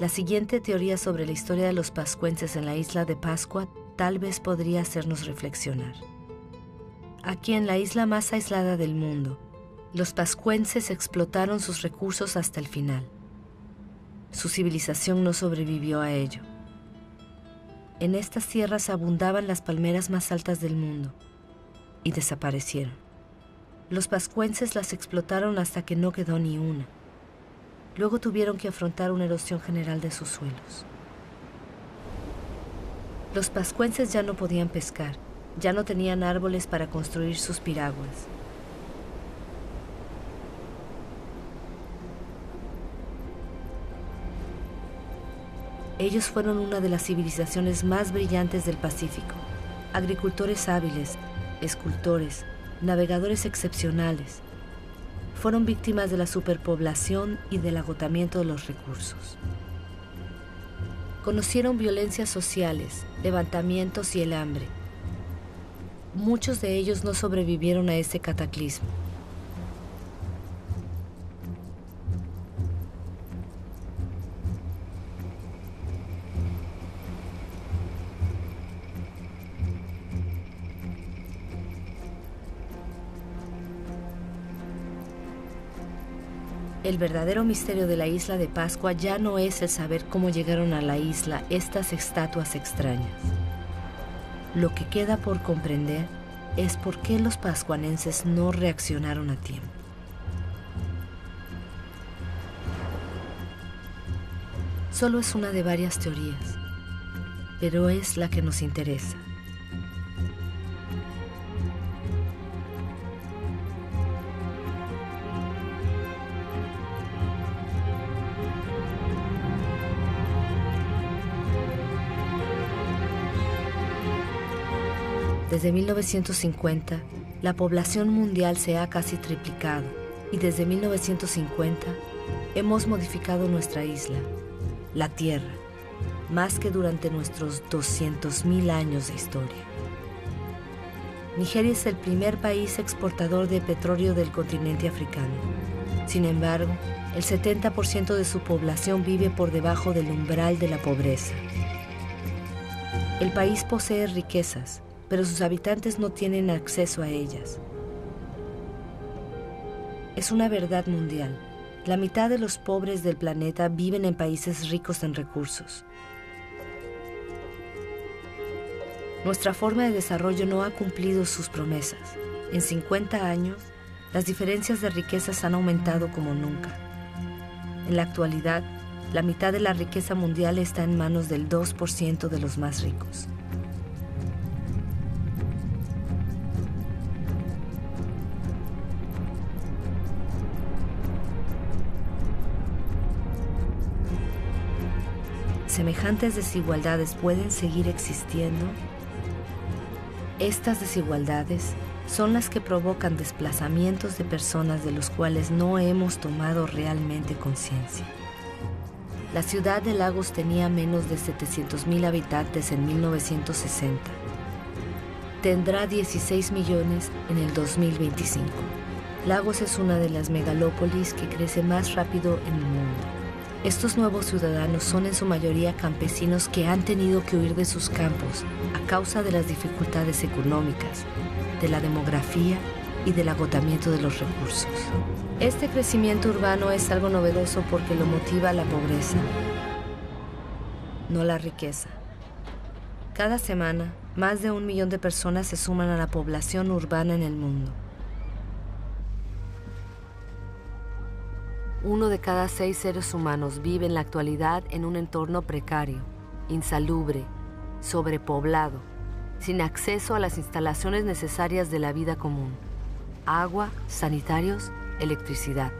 La siguiente teoría sobre la historia de los pascuenses en la isla de Pascua tal vez podría hacernos reflexionar. Aquí en la isla más aislada del mundo, los pascuenses explotaron sus recursos hasta el final. Su civilización no sobrevivió a ello. En estas tierras abundaban las palmeras más altas del mundo y desaparecieron. Los pascuenses las explotaron hasta que no quedó ni una. Luego tuvieron que afrontar una erosión general de sus suelos. Los pascuenses ya no podían pescar, ya no tenían árboles para construir sus piraguas. Ellos fueron una de las civilizaciones más brillantes del Pacífico, agricultores hábiles, escultores, navegadores excepcionales. Fueron víctimas de la superpoblación y del agotamiento de los recursos. Conocieron violencias sociales, levantamientos y el hambre. Muchos de ellos no sobrevivieron a ese cataclismo. El verdadero misterio de la isla de Pascua ya no es el saber cómo llegaron a la isla estas estatuas extrañas. Lo que queda por comprender es por qué los pascuanenses no reaccionaron a tiempo. Solo es una de varias teorías, pero es la que nos interesa. Desde 1950, la población mundial se ha casi triplicado y desde 1950 hemos modificado nuestra isla, la Tierra, más que durante nuestros 200.000 años de historia. Nigeria es el primer país exportador de petróleo del continente africano. Sin embargo, el 70% de su población vive por debajo del umbral de la pobreza. El país posee riquezas, pero sus habitantes no tienen acceso a ellas. Es una verdad mundial. La mitad de los pobres del planeta viven en países ricos en recursos. Nuestra forma de desarrollo no ha cumplido sus promesas. En 50 años, las diferencias de riquezas han aumentado como nunca. En la actualidad, la mitad de la riqueza mundial está en manos del 2% de los más ricos. ¿Semejantes desigualdades pueden seguir existiendo? Estas desigualdades son las que provocan desplazamientos de personas de los cuales no hemos tomado realmente conciencia. La ciudad de Lagos tenía menos de 700,000 habitantes en 1960. Tendrá 16 millones en el 2025. Lagos es una de las megalópolis que crece más rápido en el mundo. Estos nuevos ciudadanos son en su mayoría campesinos que han tenido que huir de sus campos a causa de las dificultades económicas, de la demografía y del agotamiento de los recursos. Este crecimiento urbano es algo novedoso porque lo motiva la pobreza, no la riqueza. Cada semana, más de 1 millón de personas se suman a la población urbana en el mundo. 1 de cada 6 seres humanos vive en la actualidad en un entorno precario, insalubre, sobrepoblado, sin acceso a las instalaciones necesarias de la vida común: agua, sanitarios, electricidad.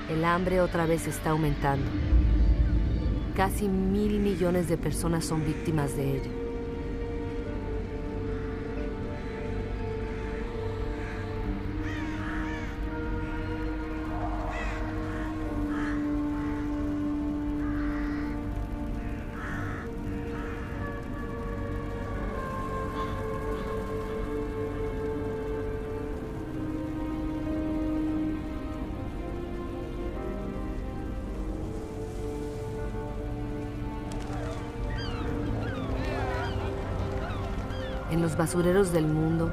El hambre otra vez está aumentando. Casi 1.000 millones de personas son víctimas de ella. En los basureros del mundo,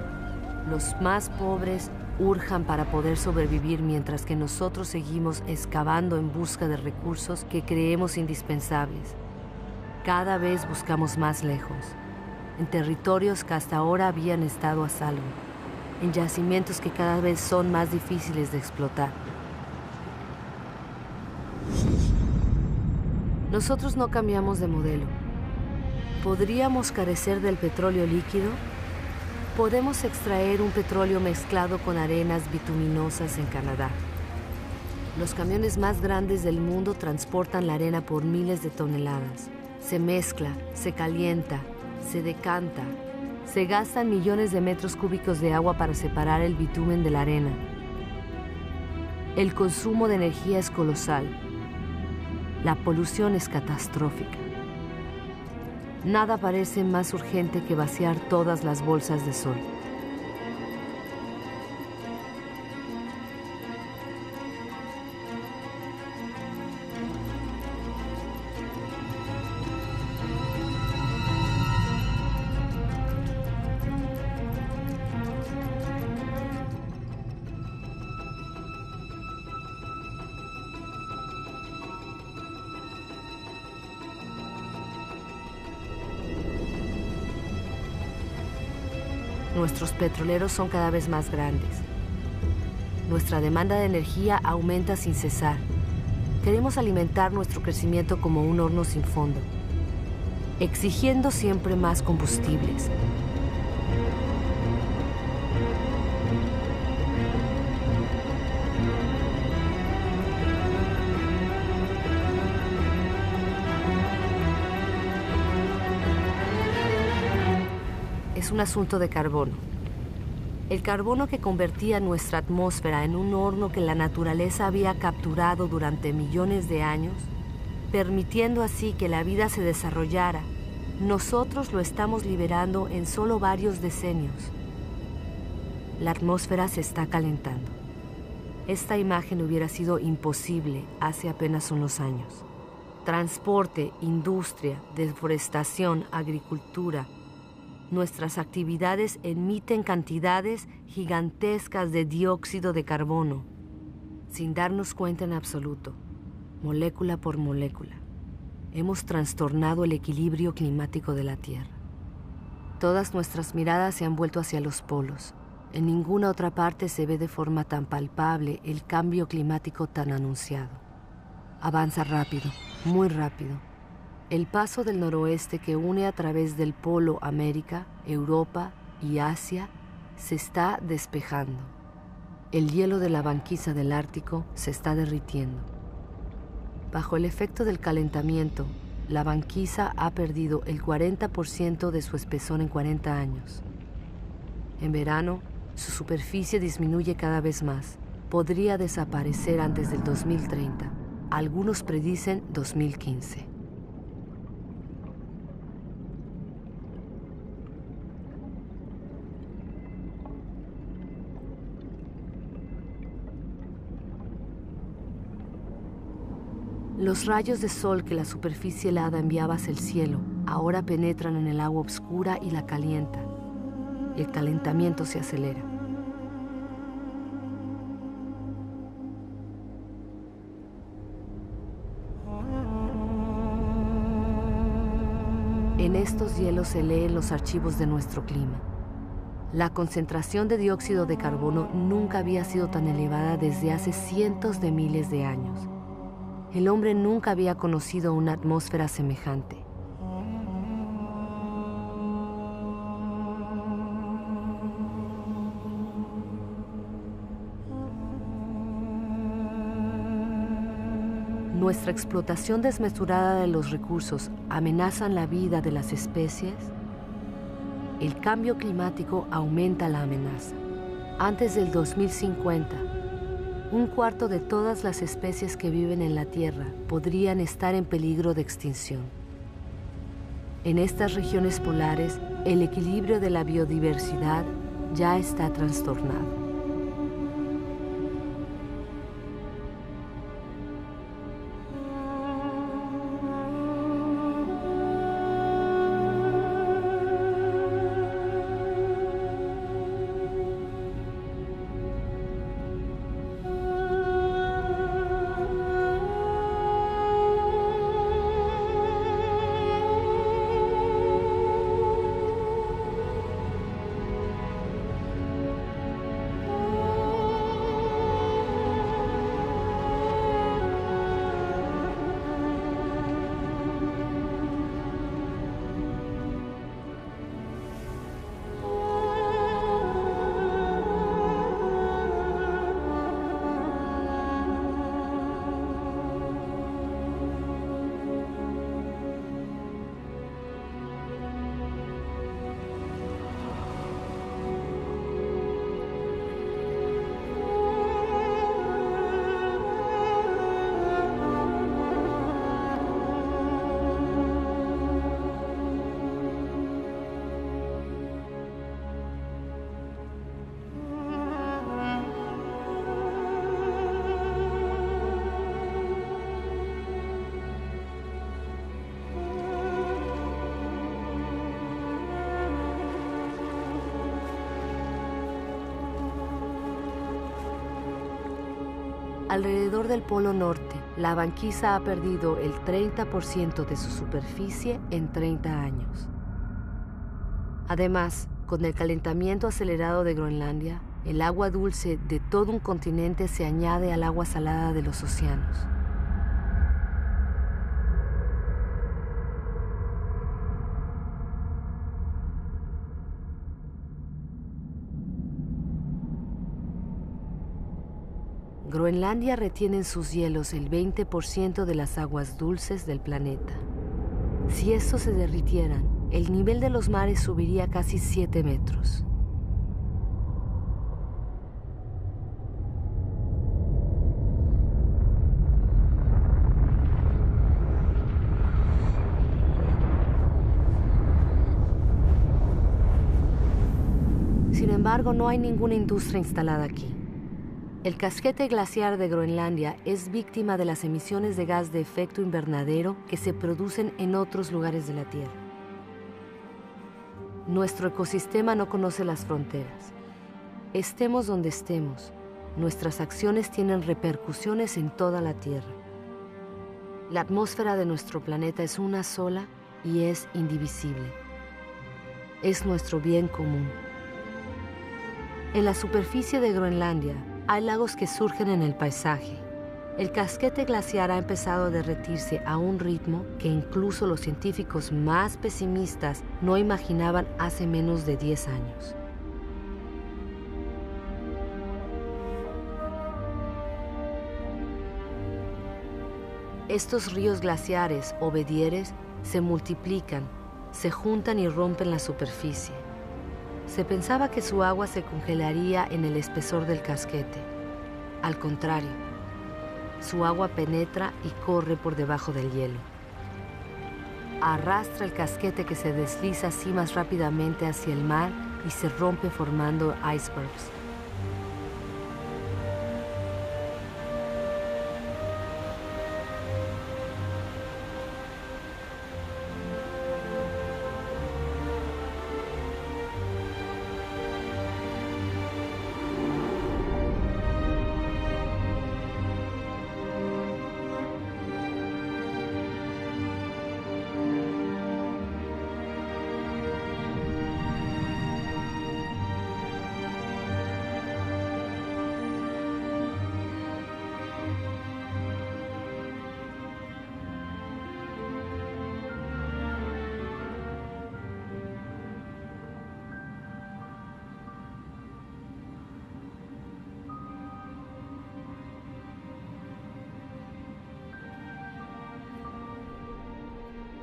los más pobres urjan para poder sobrevivir mientras que nosotros seguimos excavando en busca de recursos que creemos indispensables. Cada vez buscamos más lejos, en territorios que hasta ahora habían estado a salvo, en yacimientos que cada vez son más difíciles de explotar. Nosotros no cambiamos de modelo. ¿Podríamos carecer del petróleo líquido? Podemos extraer un petróleo mezclado con arenas bituminosas en Canadá. Los camiones más grandes del mundo transportan la arena por miles de toneladas. Se mezcla, se calienta, se decanta. Se gastan millones de metros cúbicos de agua para separar el bitumen de la arena. El consumo de energía es colosal. La polución es catastrófica. Nada parece más urgente que vaciar todas las bolsas de sol. Nuestros petroleros son cada vez más grandes. Nuestra demanda de energía aumenta sin cesar. Queremos alimentar nuestro crecimiento como un horno sin fondo, exigiendo siempre más combustibles. es un asunto de carbono. El carbono que convertía nuestra atmósfera en un horno que la naturaleza había capturado durante millones de años, permitiendo así que la vida se desarrollara, nosotros lo estamos liberando en solo varios decenios. La atmósfera se está calentando. Esta imagen hubiera sido imposible hace apenas unos años. Transporte, industria, deforestación, agricultura. Nuestras actividades emiten cantidades gigantescas de dióxido de carbono, sin darnos cuenta en absoluto, molécula por molécula. Hemos trastornado el equilibrio climático de la Tierra. Todas nuestras miradas se han vuelto hacia los polos. En ninguna otra parte se ve de forma tan palpable el cambio climático tan anunciado. Avanza rápido, muy rápido. El paso del noroeste que une a través del Polo América, Europa y Asia se está despejando. El hielo de la banquisa del Ártico se está derritiendo. Bajo el efecto del calentamiento, la banquisa ha perdido el 40% de su espesor en 40 años. En verano, su superficie disminuye cada vez más. Podría desaparecer antes del 2030. Algunos predicen 2015. Los rayos de sol que la superficie helada enviaba hacia el cielo ahora penetran en el agua oscura y la calienta. El calentamiento se acelera. En estos hielos se leen los archivos de nuestro clima. La concentración de dióxido de carbono nunca había sido tan elevada desde hace cientos de miles de años. El hombre nunca había conocido una atmósfera semejante. Nuestra explotación desmesurada de los recursos amenaza la vida de las especies. El cambio climático aumenta la amenaza. Antes del 2050, un cuarto de todas las especies que viven en la Tierra podrían estar en peligro de extinción. En estas regiones polares, el equilibrio de la biodiversidad ya está trastornado. Alrededor del Polo Norte, la banquisa ha perdido el 30% de su superficie en 30 años. Además, con el calentamiento acelerado de Groenlandia, el agua dulce de todo un continente se añade al agua salada de los océanos. Groenlandia retiene en sus hielos el 20% de las aguas dulces del planeta. Si estos se derritieran, el nivel de los mares subiría casi 7 metros. Sin embargo, no hay ninguna industria instalada aquí. El casquete glaciar de Groenlandia es víctima de las emisiones de gas de efecto invernadero que se producen en otros lugares de la Tierra. Nuestro ecosistema no conoce las fronteras. Estemos donde estemos, nuestras acciones tienen repercusiones en toda la Tierra. La atmósfera de nuestro planeta es una sola y es indivisible. Es nuestro bien común. En la superficie de Groenlandia hay lagos que surgen en el paisaje. El casquete glaciar ha empezado a derretirse a un ritmo que incluso los científicos más pesimistas no imaginaban hace menos de 10 años. Estos ríos glaciares o bedieres se multiplican, se juntan y rompen la superficie. Se pensaba que su agua se congelaría en el espesor del casquete. Al contrario, su agua penetra y corre por debajo del hielo. Arrastra el casquete que se desliza así más rápidamente hacia el mar y se rompe formando icebergs.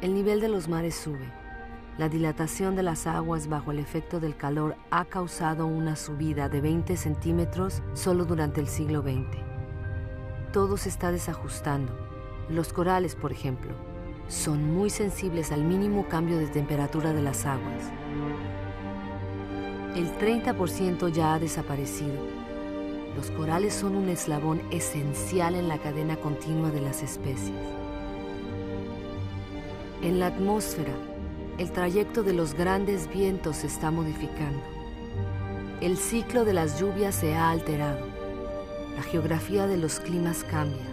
El nivel de los mares sube. La dilatación de las aguas bajo el efecto del calor ha causado una subida de 20 centímetros solo durante el siglo XX. Todo se está desajustando. Los corales, por ejemplo, son muy sensibles al mínimo cambio de temperatura de las aguas. El 30% ya ha desaparecido. Los corales son un eslabón esencial en la cadena continua de las especies. En la atmósfera, el trayecto de los grandes vientos se está modificando. El ciclo de las lluvias se ha alterado. La geografía de los climas cambia.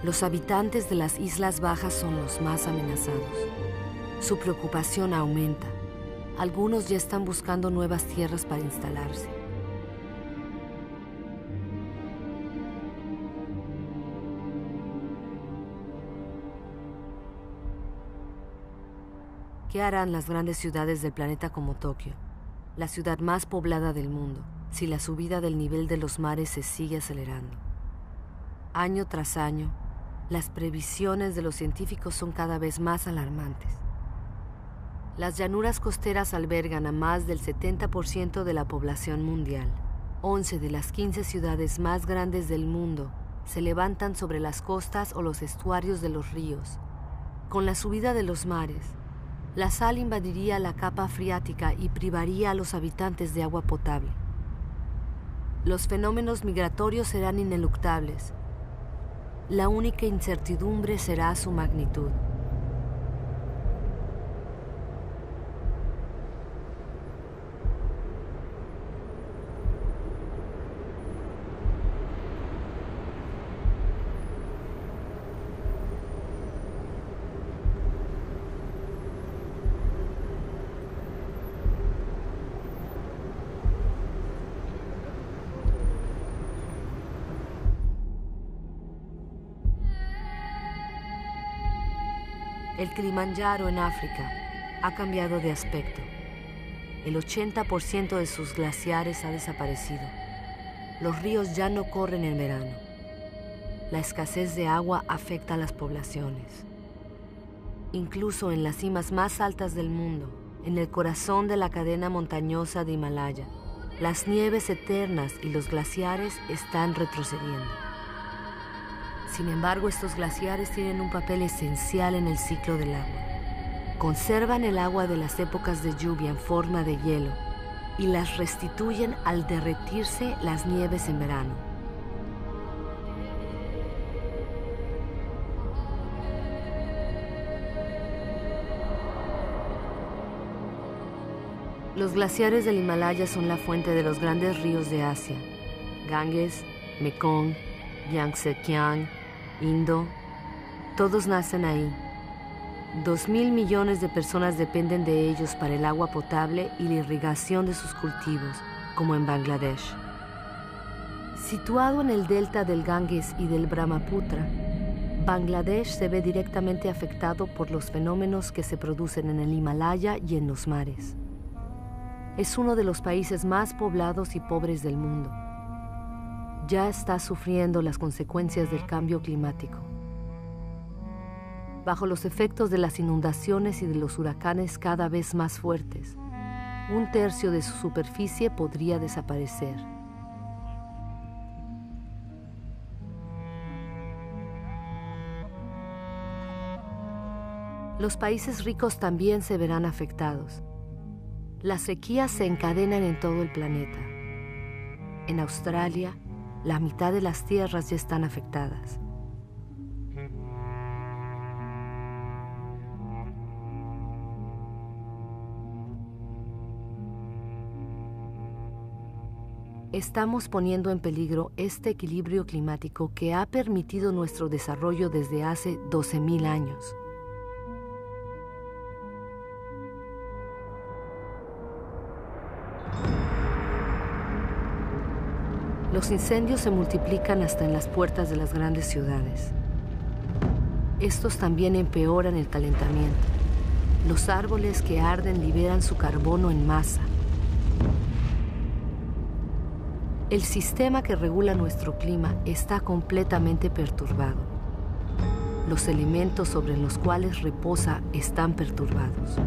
Los habitantes de las islas bajas son los más amenazados. Su preocupación aumenta. Algunos ya están buscando nuevas tierras para instalarse. ¿Qué harán las grandes ciudades del planeta como Tokio, la ciudad más poblada del mundo, si la subida del nivel de los mares se sigue acelerando? Año tras año, las previsiones de los científicos son cada vez más alarmantes. Las llanuras costeras albergan a más del 70% de la población mundial. 11 de las 15 ciudades más grandes del mundo se levantan sobre las costas o los estuarios de los ríos. Con la subida de los mares, la sal invadiría la capa freática y privaría a los habitantes de agua potable. Los fenómenos migratorios serán ineluctables. La única incertidumbre será su magnitud. El Kilimanjaro en África ha cambiado de aspecto. El 80% de sus glaciares ha desaparecido. Los ríos ya no corren en verano. La escasez de agua afecta a las poblaciones. Incluso en las cimas más altas del mundo, en el corazón de la cadena montañosa de Himalaya, las nieves eternas y los glaciares están retrocediendo. Sin embargo, estos glaciares tienen un papel esencial en el ciclo del agua. Conservan el agua de las épocas de lluvia en forma de hielo y las restituyen al derretirse las nieves en verano. Los glaciares del Himalaya son la fuente de los grandes ríos de Asia: Ganges, Mekong, Yangtze-Kiang, Indo. Todos nacen ahí. 2.000 millones de personas dependen de ellos para el agua potable y la irrigación de sus cultivos, como en Bangladesh. Situado en el delta del Ganges y del Brahmaputra, Bangladesh se ve directamente afectado por los fenómenos que se producen en el Himalaya y en los mares. Es uno de los países más poblados y pobres del mundo. Ya está sufriendo las consecuencias del cambio climático. Bajo los efectos de las inundaciones y de los huracanes cada vez más fuertes, 1/3 de su superficie podría desaparecer. Los países ricos también se verán afectados. Las sequías se encadenan en todo el planeta. En Australia, la mitad de las tierras ya están afectadas. Estamos poniendo en peligro este equilibrio climático que ha permitido nuestro desarrollo desde hace 12.000 años. Los incendios se multiplican hasta en las puertas de las grandes ciudades. Estos también empeoran el calentamiento. Los árboles que arden liberan su carbono en masa. El sistema que regula nuestro clima está completamente perturbado. Los elementos sobre los cuales reposa están perturbados.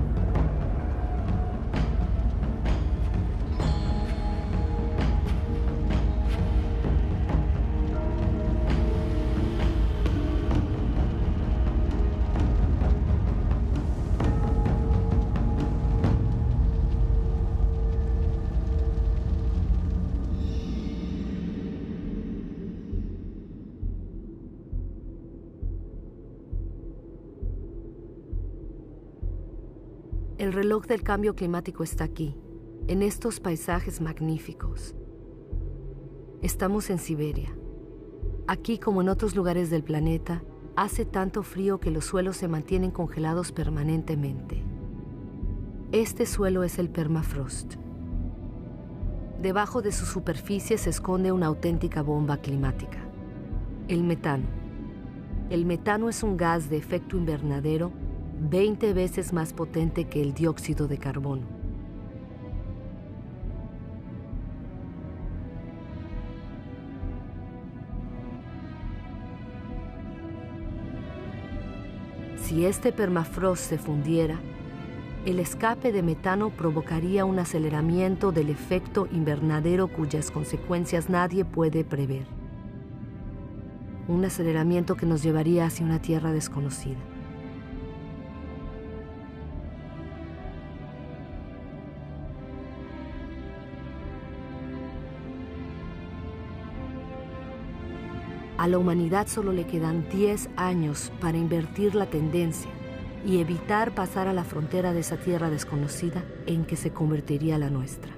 El reloj del cambio climático está aquí, en estos paisajes magníficos. Estamos en Siberia. Aquí, como en otros lugares del planeta, hace tanto frío que los suelos se mantienen congelados permanentemente. Este suelo es el permafrost. Debajo de su superficie se esconde una auténtica bomba climática: el metano. El metano es un gas de efecto invernadero 20 veces más potente que el dióxido de carbono. Si este permafrost se fundiera, el escape de metano provocaría un aceleramiento del efecto invernadero cuyas consecuencias nadie puede prever. Un aceleramiento que nos llevaría hacia una tierra desconocida. A la humanidad solo le quedan 10 años para invertir la tendencia y evitar pasar a la frontera de esa tierra desconocida en que se convertiría la nuestra.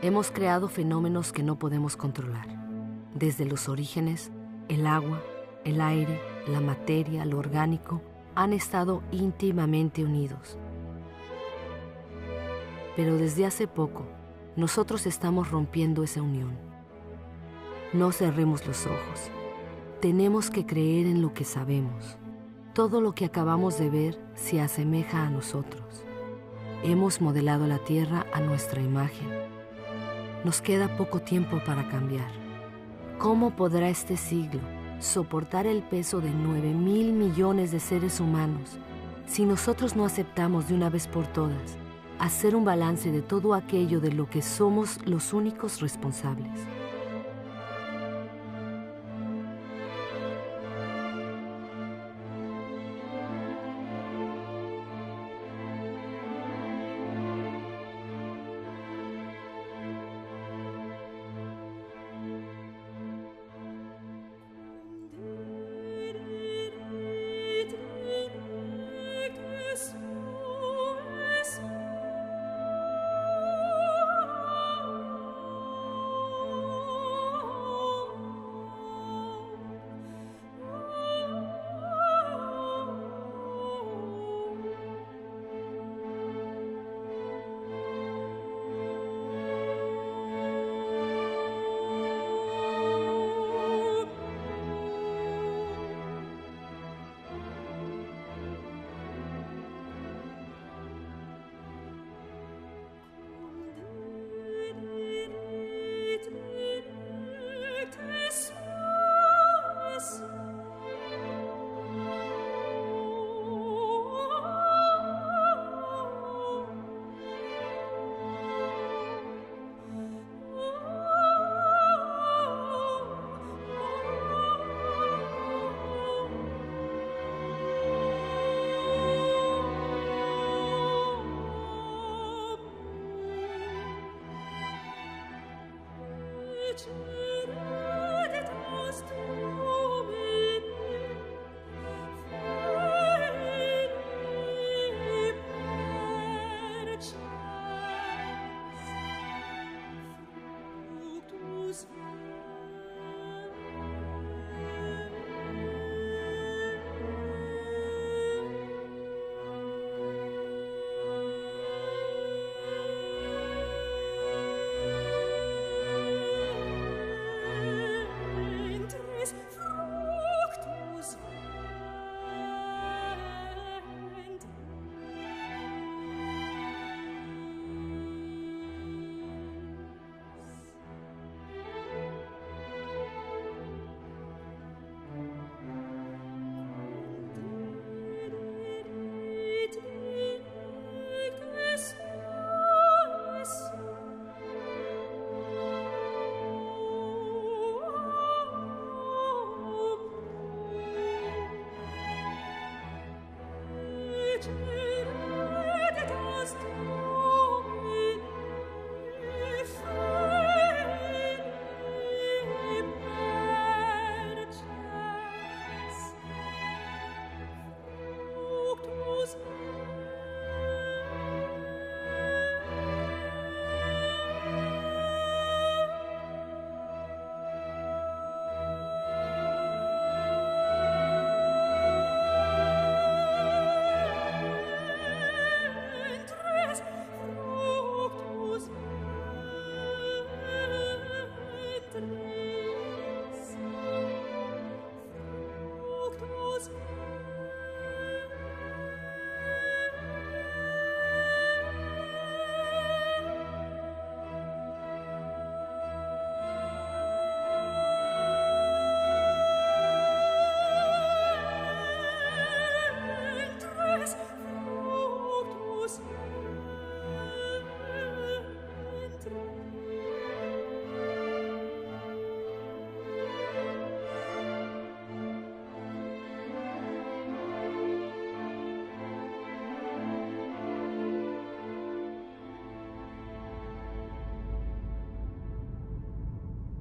Hemos creado fenómenos que no podemos controlar. Desde los orígenes, el agua, el aire, la materia, lo orgánico, han estado íntimamente unidos. Pero desde hace poco, nosotros estamos rompiendo esa unión. No cerremos los ojos. Tenemos que creer en lo que sabemos. Todo lo que acabamos de ver se asemeja a nosotros. Hemos modelado la Tierra a nuestra imagen. Nos queda poco tiempo para cambiar. ¿Cómo podrá este siglo soportar el peso de 9.000 millones de seres humanos si nosotros no aceptamos de una vez por todas hacer un balance de todo aquello de lo que somos los únicos responsables?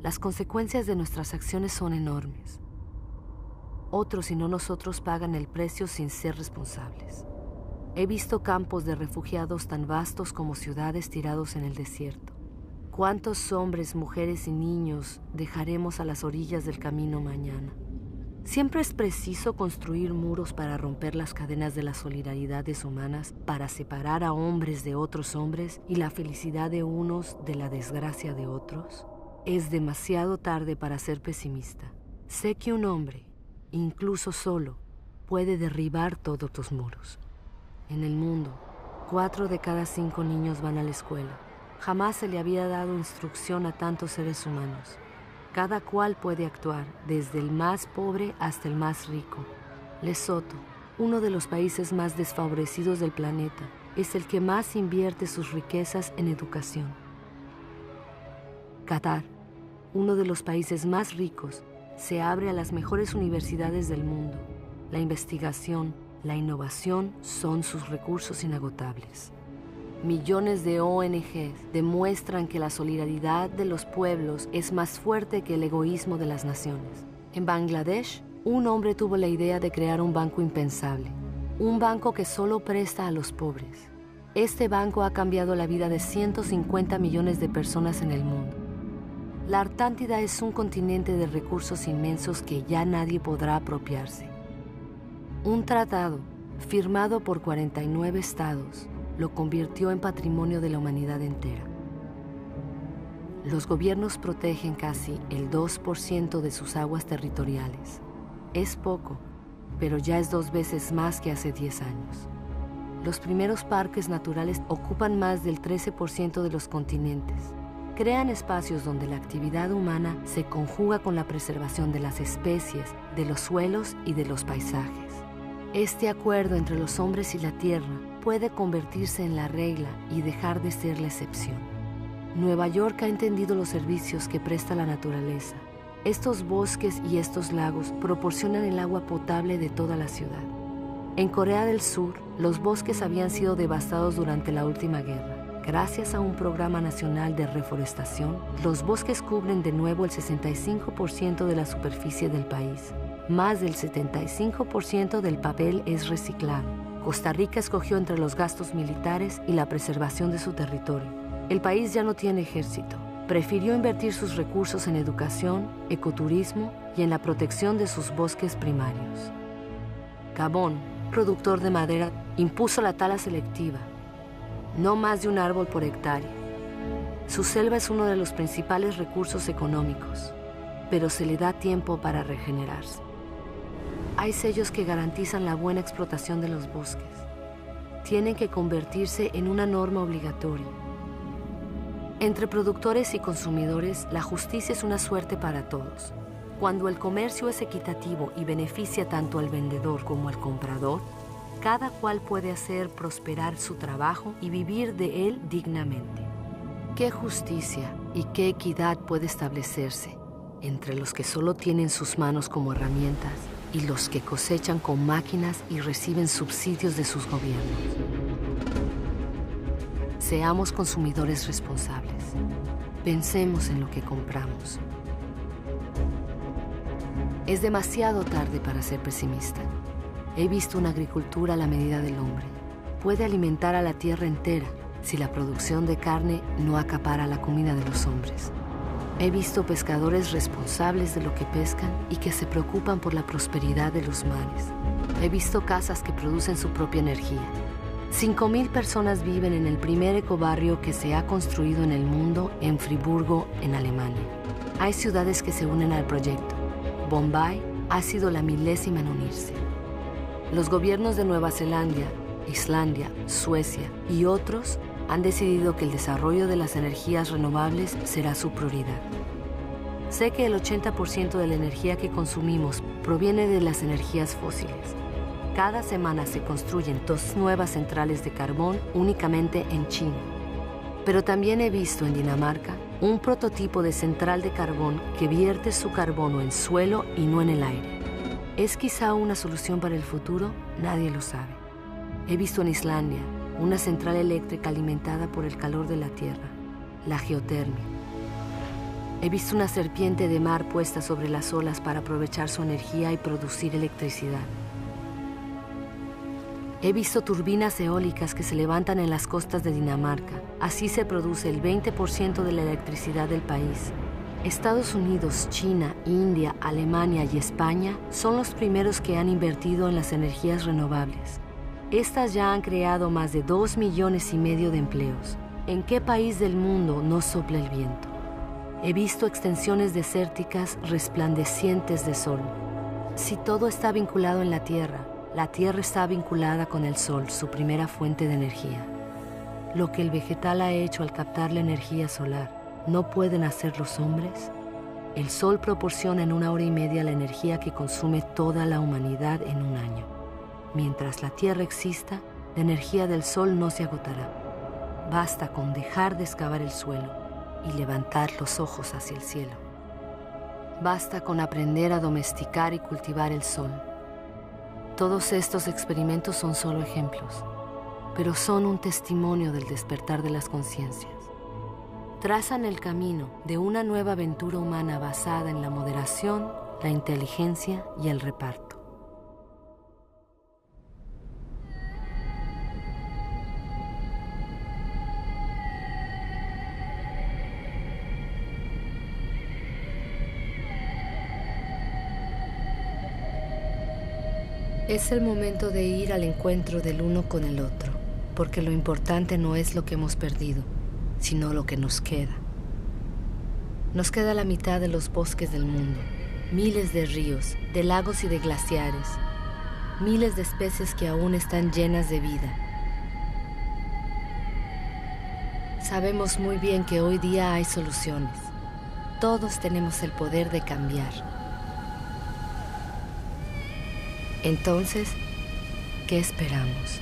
Las consecuencias de nuestras acciones son enormes. Otros y no nosotros pagan el precio sin ser responsables. He visto campos de refugiados tan vastos como ciudades tirados en el desierto. ¿Cuántos hombres, mujeres y niños dejaremos a las orillas del camino mañana? Siempre es preciso construir muros para romper las cadenas de las solidaridades humanas, para separar a hombres de otros hombres y la felicidad de unos de la desgracia de otros. Es demasiado tarde para ser pesimista. Sé que un hombre, incluso solo, puede derribar todos los muros. En el mundo, 4 de cada 5 niños van a la escuela. Jamás se le había dado instrucción a tantos seres humanos. Cada cual puede actuar, desde el más pobre hasta el más rico. Lesoto, uno de los países más desfavorecidos del planeta, es el que más invierte sus riquezas en educación. Qatar, uno de los países más ricos, se abre a las mejores universidades del mundo. La investigación, la innovación son sus recursos inagotables. Millones de ONGs demuestran que la solidaridad de los pueblos es más fuerte que el egoísmo de las naciones. En Bangladesh, un hombre tuvo la idea de crear un banco impensable, un banco que solo presta a los pobres. Este banco ha cambiado la vida de 150 millones de personas en el mundo. La Artántida es un continente de recursos inmensos que ya nadie podrá apropiarse. Un tratado, firmado por 49 estados, lo convirtió en patrimonio de la humanidad entera. Los gobiernos protegen casi el 2% de sus aguas territoriales. Es poco, pero ya es 2 veces más que hace 10 años. Los primeros parques naturales ocupan más del 13% de los continentes. Crean espacios donde la actividad humana se conjuga con la preservación de las especies, de los suelos y de los paisajes. Este acuerdo entre los hombres y la tierra puede convertirse en la regla y dejar de ser la excepción. Nueva York ha entendido los servicios que presta la naturaleza. Estos bosques y estos lagos proporcionan el agua potable de toda la ciudad. En Corea del Sur, los bosques habían sido devastados durante la última guerra. Gracias a un programa nacional de reforestación, los bosques cubren de nuevo el 65% de la superficie del país. Más del 75% del papel es reciclado. Costa Rica escogió entre los gastos militares y la preservación de su territorio. El país ya no tiene ejército. Prefirió invertir sus recursos en educación, ecoturismo y en la protección de sus bosques primarios. Gabón, productor de madera, impuso la tala selectiva. No más de un árbol por hectárea. Su selva es uno de los principales recursos económicos, pero se le da tiempo para regenerarse. Hay sellos que garantizan la buena explotación de los bosques. Tienen que convertirse en una norma obligatoria. Entre productores y consumidores, la justicia es una suerte para todos. Cuando el comercio es equitativo y beneficia tanto al vendedor como al comprador, cada cual puede hacer prosperar su trabajo y vivir de él dignamente. ¿Qué justicia y qué equidad puede establecerse entre los que solo tienen sus manos como herramientas y los que cosechan con máquinas y reciben subsidios de sus gobiernos? Seamos consumidores responsables. Pensemos en lo que compramos. Es demasiado tarde para ser pesimista. He visto una agricultura a la medida del hombre. Puede alimentar a la tierra entera si la producción de carne no acapara la comida de los hombres. He visto pescadores responsables de lo que pescan y que se preocupan por la prosperidad de los mares. He visto casas que producen su propia energía. 5.000 personas viven en el primer ecobarrio que se ha construido en el mundo en Friburgo, en Alemania. Hay ciudades que se unen al proyecto. Bombay ha sido la 1000ª en unirse. Los gobiernos de Nueva Zelanda, Islandia, Suecia y otros han decidido que el desarrollo de las energías renovables será su prioridad. Sé que el 80% de la energía que consumimos proviene de las energías fósiles. Cada semana se construyen 2 nuevas centrales de carbón únicamente en China. Pero también he visto en Dinamarca un prototipo de central de carbón que vierte su carbono en suelo y no en el aire. ¿Es quizá una solución para el futuro? Nadie lo sabe. He visto en Islandia una central eléctrica alimentada por el calor de la tierra, la geotermia. He visto una serpiente de mar puesta sobre las olas para aprovechar su energía y producir electricidad. He visto turbinas eólicas que se levantan en las costas de Dinamarca. Así se produce el 20% de la electricidad del país. Estados Unidos, China, India, Alemania y España son los primeros que han invertido en las energías renovables. Estas ya han creado más de 2,5 millones de empleos. ¿En qué país del mundo no sopla el viento? He visto extensiones desérticas resplandecientes de sol. Si todo está vinculado en la Tierra está vinculada con el sol, su primera fuente de energía. Lo que el vegetal ha hecho al captar la energía solar, ¿no pueden hacer los hombres? El sol proporciona en 1 hora y media la energía que consume toda la humanidad en un año. Mientras la Tierra exista, la energía del sol no se agotará. Basta con dejar de excavar el suelo y levantar los ojos hacia el cielo. Basta con aprender a domesticar y cultivar el sol. Todos estos experimentos son solo ejemplos, pero son un testimonio del despertar de las conciencias. Trazan el camino de una nueva aventura humana basada en la moderación, la inteligencia y el reparto. Es el momento de ir al encuentro del uno con el otro, porque lo importante no es lo que hemos perdido, sino lo que nos queda. Nos queda la mitad de los bosques del mundo, miles de ríos, de lagos y de glaciares, miles de especies que aún están llenas de vida. Sabemos muy bien que hoy día hay soluciones. Todos tenemos el poder de cambiar. Entonces, ¿qué esperamos?